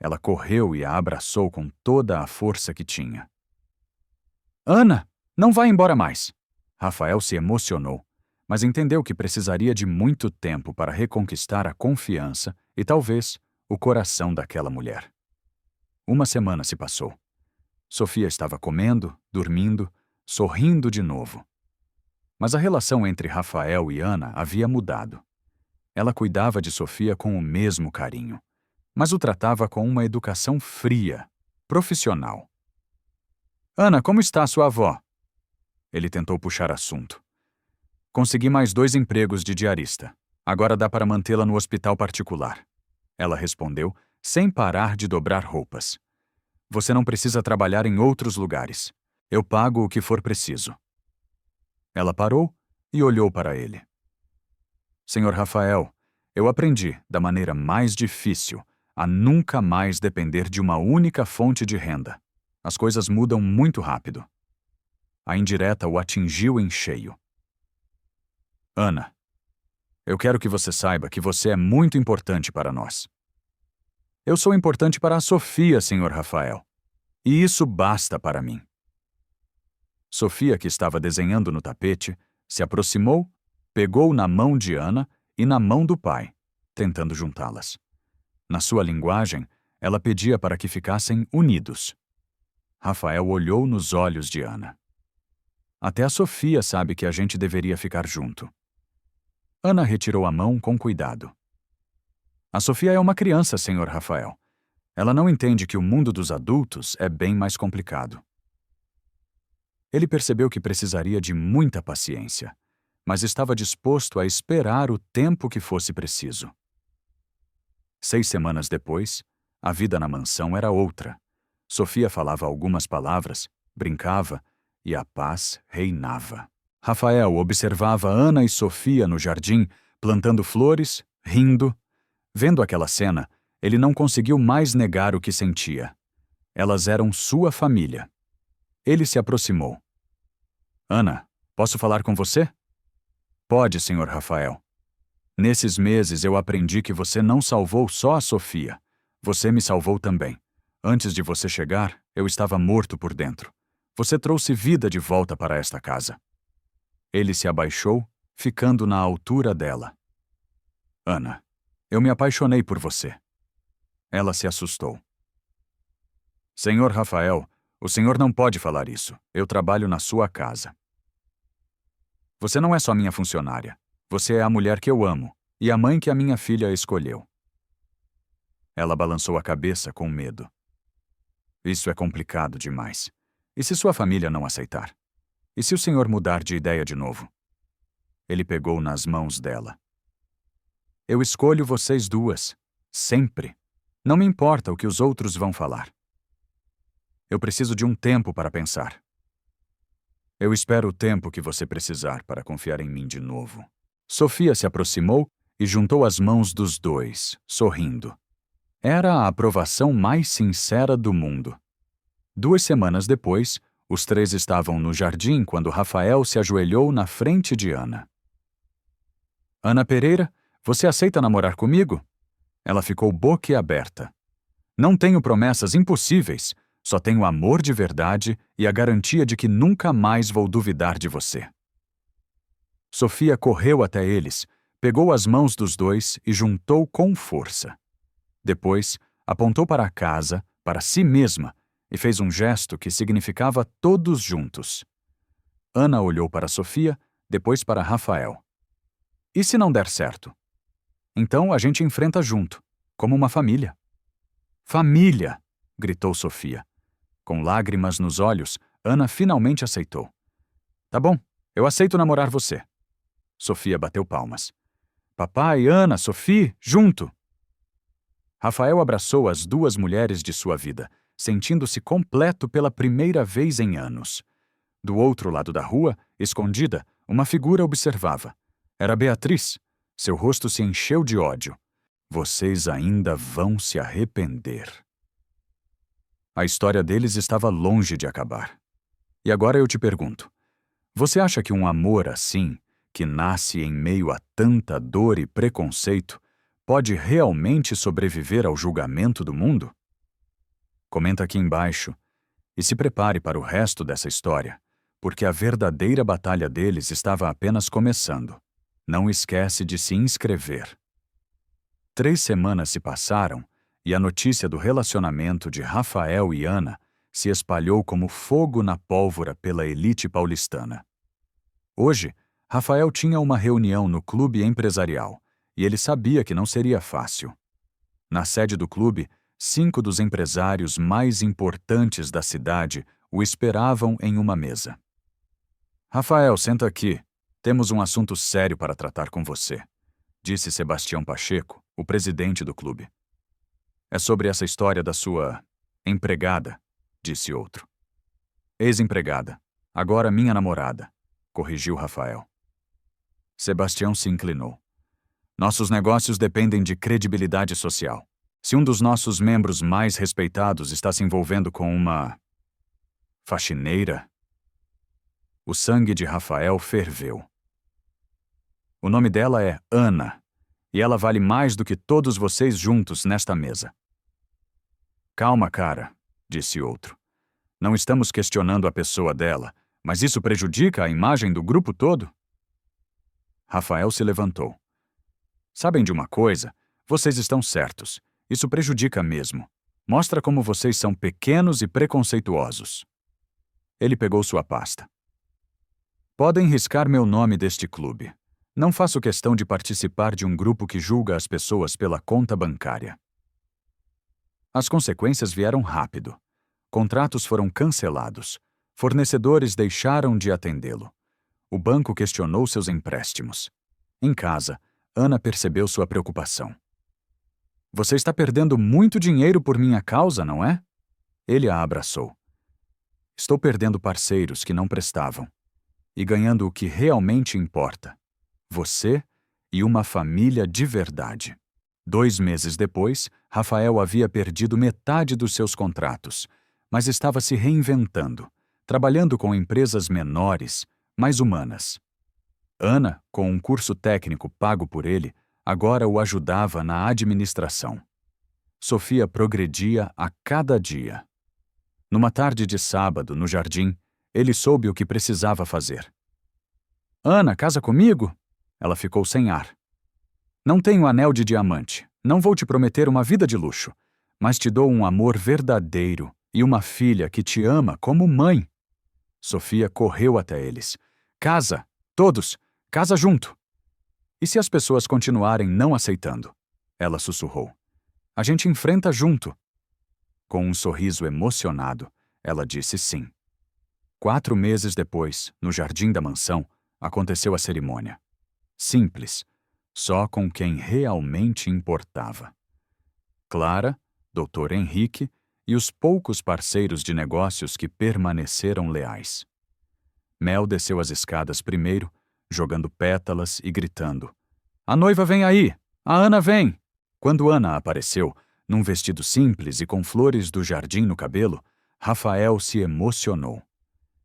Ela correu e a abraçou com toda a força que tinha. Ana, não vá embora mais! Rafael se emocionou, mas entendeu que precisaria de muito tempo para reconquistar a confiança e, talvez, o coração daquela mulher. 1 semana se passou. Sofia estava comendo, dormindo, sorrindo de novo. Mas a relação entre Rafael e Ana havia mudado. Ela cuidava de Sofia com o mesmo carinho, mas o tratava com uma educação fria, profissional. Ana, como está sua avó? Ele tentou puxar assunto. Consegui mais 2 empregos de diarista. Agora dá para mantê-la no hospital particular. Ela respondeu, sem parar de dobrar roupas. Você não precisa trabalhar em outros lugares. Eu pago o que for preciso. Ela parou e olhou para ele. Senhor Rafael, eu aprendi, da maneira mais difícil, a nunca mais depender de uma única fonte de renda. As coisas mudam muito rápido. A indireta o atingiu em cheio. Ana, eu quero que você saiba que você é muito importante para nós. Eu sou importante para a Sofia, senhor Rafael. E isso basta para mim. Sofia, que estava desenhando no tapete, se aproximou, pegou na mão de Ana e na mão do pai, tentando juntá-las. Na sua linguagem, ela pedia para que ficassem unidos. Rafael olhou nos olhos de Ana. Até a Sofia sabe que a gente deveria ficar junto. Ana retirou a mão com cuidado. A Sofia é uma criança, senhor Rafael. Ela não entende que o mundo dos adultos é bem mais complicado. Ele percebeu que precisaria de muita paciência, mas estava disposto a esperar o tempo que fosse preciso. 6 semanas depois, a vida na mansão era outra. Sofia falava algumas palavras, brincava, e a paz reinava. Rafael observava Ana e Sofia no jardim, plantando flores, rindo. Vendo aquela cena, ele não conseguiu mais negar o que sentia. Elas eram sua família. Ele se aproximou. Ana, posso falar com você? Pode, senhor Rafael. Nesses meses eu aprendi que você não salvou só a Sofia. Você me salvou também. Antes de você chegar, eu estava morto por dentro. Você trouxe vida de volta para esta casa. Ele se abaixou, ficando na altura dela. Ana, eu me apaixonei por você. Ela se assustou. Senhor Rafael, o senhor não pode falar isso. Eu trabalho na sua casa. Você não é só minha funcionária. Você é a mulher que eu amo e a mãe que a minha filha escolheu. Ela balançou a cabeça com medo. Isso é complicado demais. E se sua família não aceitar? E se o senhor mudar de ideia de novo? Ele pegou nas mãos dela. Eu escolho vocês duas, sempre. Não me importa o que os outros vão falar. Eu preciso de um tempo para pensar. Eu espero o tempo que você precisar para confiar em mim de novo. Sofia se aproximou e juntou as mãos dos dois, sorrindo. Era a aprovação mais sincera do mundo. 2 semanas depois, os três estavam no jardim quando Rafael se ajoelhou na frente de Ana. Ana Pereira, você aceita namorar comigo? Ela ficou boquiaberta. Não tenho promessas impossíveis, só tenho amor de verdade e a garantia de que nunca mais vou duvidar de você. Sofia correu até eles, pegou as mãos dos dois e juntou com força. Depois, apontou para a casa, para si mesma, e fez um gesto que significava todos juntos. Ana olhou para Sofia, depois para Rafael. E se não der certo? Então a gente enfrenta junto, como uma família. Família! Gritou Sofia. Com lágrimas nos olhos, Ana finalmente aceitou. Tá bom, eu aceito namorar você. Sofia bateu palmas. Papai, Ana, Sofia, junto! Rafael abraçou as 2 mulheres de sua vida, sentindo-se completo pela primeira vez em anos. Do outro lado da rua, escondida, uma figura observava. Era Beatriz. Seu rosto se encheu de ódio. Vocês ainda vão se arrepender. A história deles estava longe de acabar. E agora eu te pergunto, você acha que um amor assim, que nasce em meio a tanta dor e preconceito, pode realmente sobreviver ao julgamento do mundo? Comenta aqui embaixo e se prepare para o resto dessa história, porque a verdadeira batalha deles estava apenas começando. Não esquece de se inscrever. 3 semanas se passaram e a notícia do relacionamento de Rafael e Ana se espalhou como fogo na pólvora pela elite paulistana. Hoje, Rafael tinha uma reunião no clube empresarial e ele sabia que não seria fácil. Na sede do clube, 5 dos empresários mais importantes da cidade o esperavam em uma mesa. Rafael, senta aqui. Temos um assunto sério para tratar com você, disse Sebastião Pacheco, o presidente do clube. É sobre essa história da sua empregada, disse outro. Ex-empregada, agora minha namorada, corrigiu Rafael. Sebastião se inclinou. Nossos negócios dependem de credibilidade social. Se um dos nossos membros mais respeitados está se envolvendo com uma faxineira, o sangue de Rafael ferveu. O nome dela é Ana, e ela vale mais do que todos vocês juntos nesta mesa. Calma, cara, disse outro. Não estamos questionando a pessoa dela, mas isso prejudica a imagem do grupo todo? Rafael se levantou. Sabem de uma coisa? Vocês estão certos. Isso prejudica mesmo. Mostra como vocês são pequenos e preconceituosos. Ele pegou sua pasta. Podem riscar meu nome deste clube. Não faço questão de participar de um grupo que julga as pessoas pela conta bancária. As consequências vieram rápido. Contratos foram cancelados. Fornecedores deixaram de atendê-lo. O banco questionou seus empréstimos. Em casa, Ana percebeu sua preocupação. Você está perdendo muito dinheiro por minha causa, não é? Ele a abraçou. Estou perdendo parceiros que não prestavam e ganhando o que realmente importa. Você e uma família de verdade. 2 meses depois, Rafael havia perdido metade dos seus contratos, mas estava se reinventando, trabalhando com empresas menores, mais humanas. Ana, com um curso técnico pago por ele, agora o ajudava na administração. Sofia progredia a cada dia. Numa tarde de sábado, no jardim, ele soube o que precisava fazer. Ana, casa comigo? Ela ficou sem ar. Não tenho anel de diamante, não vou te prometer uma vida de luxo, mas te dou um amor verdadeiro e uma filha que te ama como mãe. Sofia correu até eles. Casa, todos, casa junto. E se as pessoas continuarem não aceitando? Ela sussurrou. A gente enfrenta junto. Com um sorriso emocionado, ela disse sim. 4 meses depois, no jardim da mansão, aconteceu a cerimônia. Simples, só com quem realmente importava. Clara, Dr. Henrique e os poucos parceiros de negócios que permaneceram leais. Mel desceu as escadas primeiro, jogando pétalas e gritando: A noiva vem aí! A Ana vem! Quando Ana apareceu, num vestido simples e com flores do jardim no cabelo, Rafael se emocionou.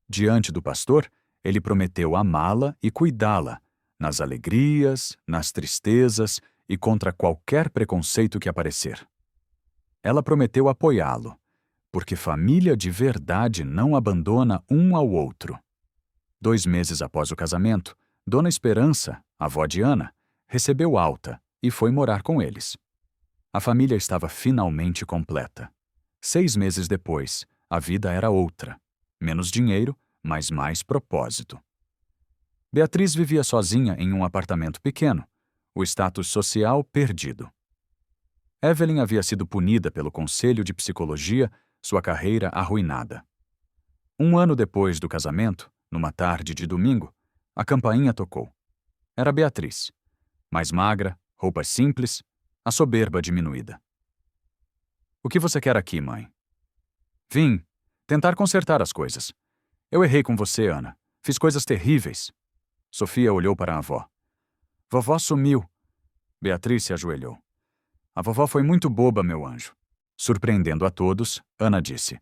Diante do pastor, ele prometeu amá-la e cuidá-la, nas alegrias, nas tristezas e contra qualquer preconceito que aparecer. Ela prometeu apoiá-lo, porque família de verdade não abandona um ao outro. 2 meses após o casamento, Dona Esperança, avó de Ana, recebeu alta e foi morar com eles. A família estava finalmente completa. 6 meses depois, a vida era outra. Menos dinheiro, mas mais propósito. Beatriz vivia sozinha em um apartamento pequeno, o status social perdido. Evelyn havia sido punida pelo Conselho de Psicologia, sua carreira arruinada. 1 ano depois do casamento, numa tarde de domingo, a campainha tocou. Era Beatriz. Mais magra, roupas simples, a soberba diminuída. O que você quer aqui, mãe? Vim tentar consertar as coisas. Eu errei com você, Ana. Fiz coisas terríveis. Sofia olhou para a avó. Vovó sumiu. Beatriz se ajoelhou. A vovó foi muito boba, meu anjo. Surpreendendo a todos, Ana disse: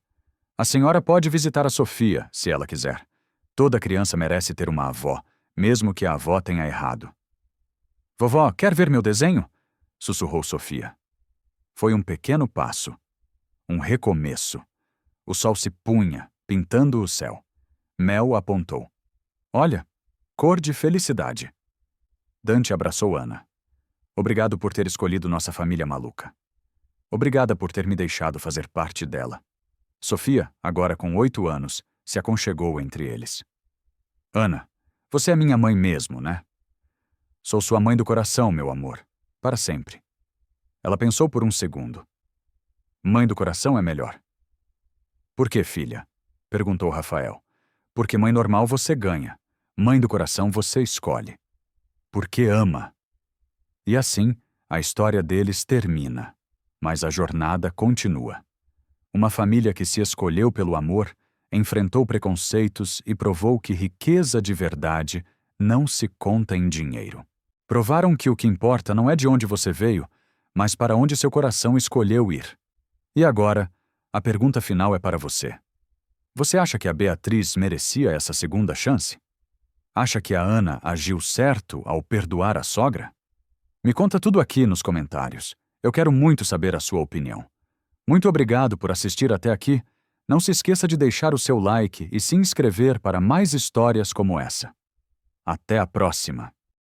A senhora pode visitar a Sofia, se ela quiser. Toda criança merece ter uma avó, mesmo que a avó tenha errado. Vovó, quer ver meu desenho? Sussurrou Sofia. Foi um pequeno passo. Um recomeço. O sol se punha, pintando o céu. Mel apontou. Olha, cor de felicidade. Dante abraçou Ana. Obrigado por ter escolhido nossa família maluca. Obrigada por ter me deixado fazer parte dela. Sofia, agora com 8 anos, se aconchegou entre eles. Ana, você é minha mãe mesmo, né? Sou sua mãe do coração, meu amor. Para sempre. Ela pensou por um segundo. Mãe do coração é melhor. Por que, filha? Perguntou Rafael. Porque mãe normal você ganha. Mãe do coração você escolhe. Porque ama. E assim, a história deles termina. Mas a jornada continua. Uma família que se escolheu pelo amor, enfrentou preconceitos e provou que riqueza de verdade não se conta em dinheiro. Provaram que o que importa não é de onde você veio, mas para onde seu coração escolheu ir. E agora, a pergunta final é para você. Você acha que a Beatriz merecia essa segunda chance? Acha que a Ana agiu certo ao perdoar a sogra? Me conta tudo aqui nos comentários. Eu quero muito saber a sua opinião. Muito obrigado por assistir até aqui. Não se esqueça de deixar o seu like e se inscrever para mais histórias como essa. Até a próxima!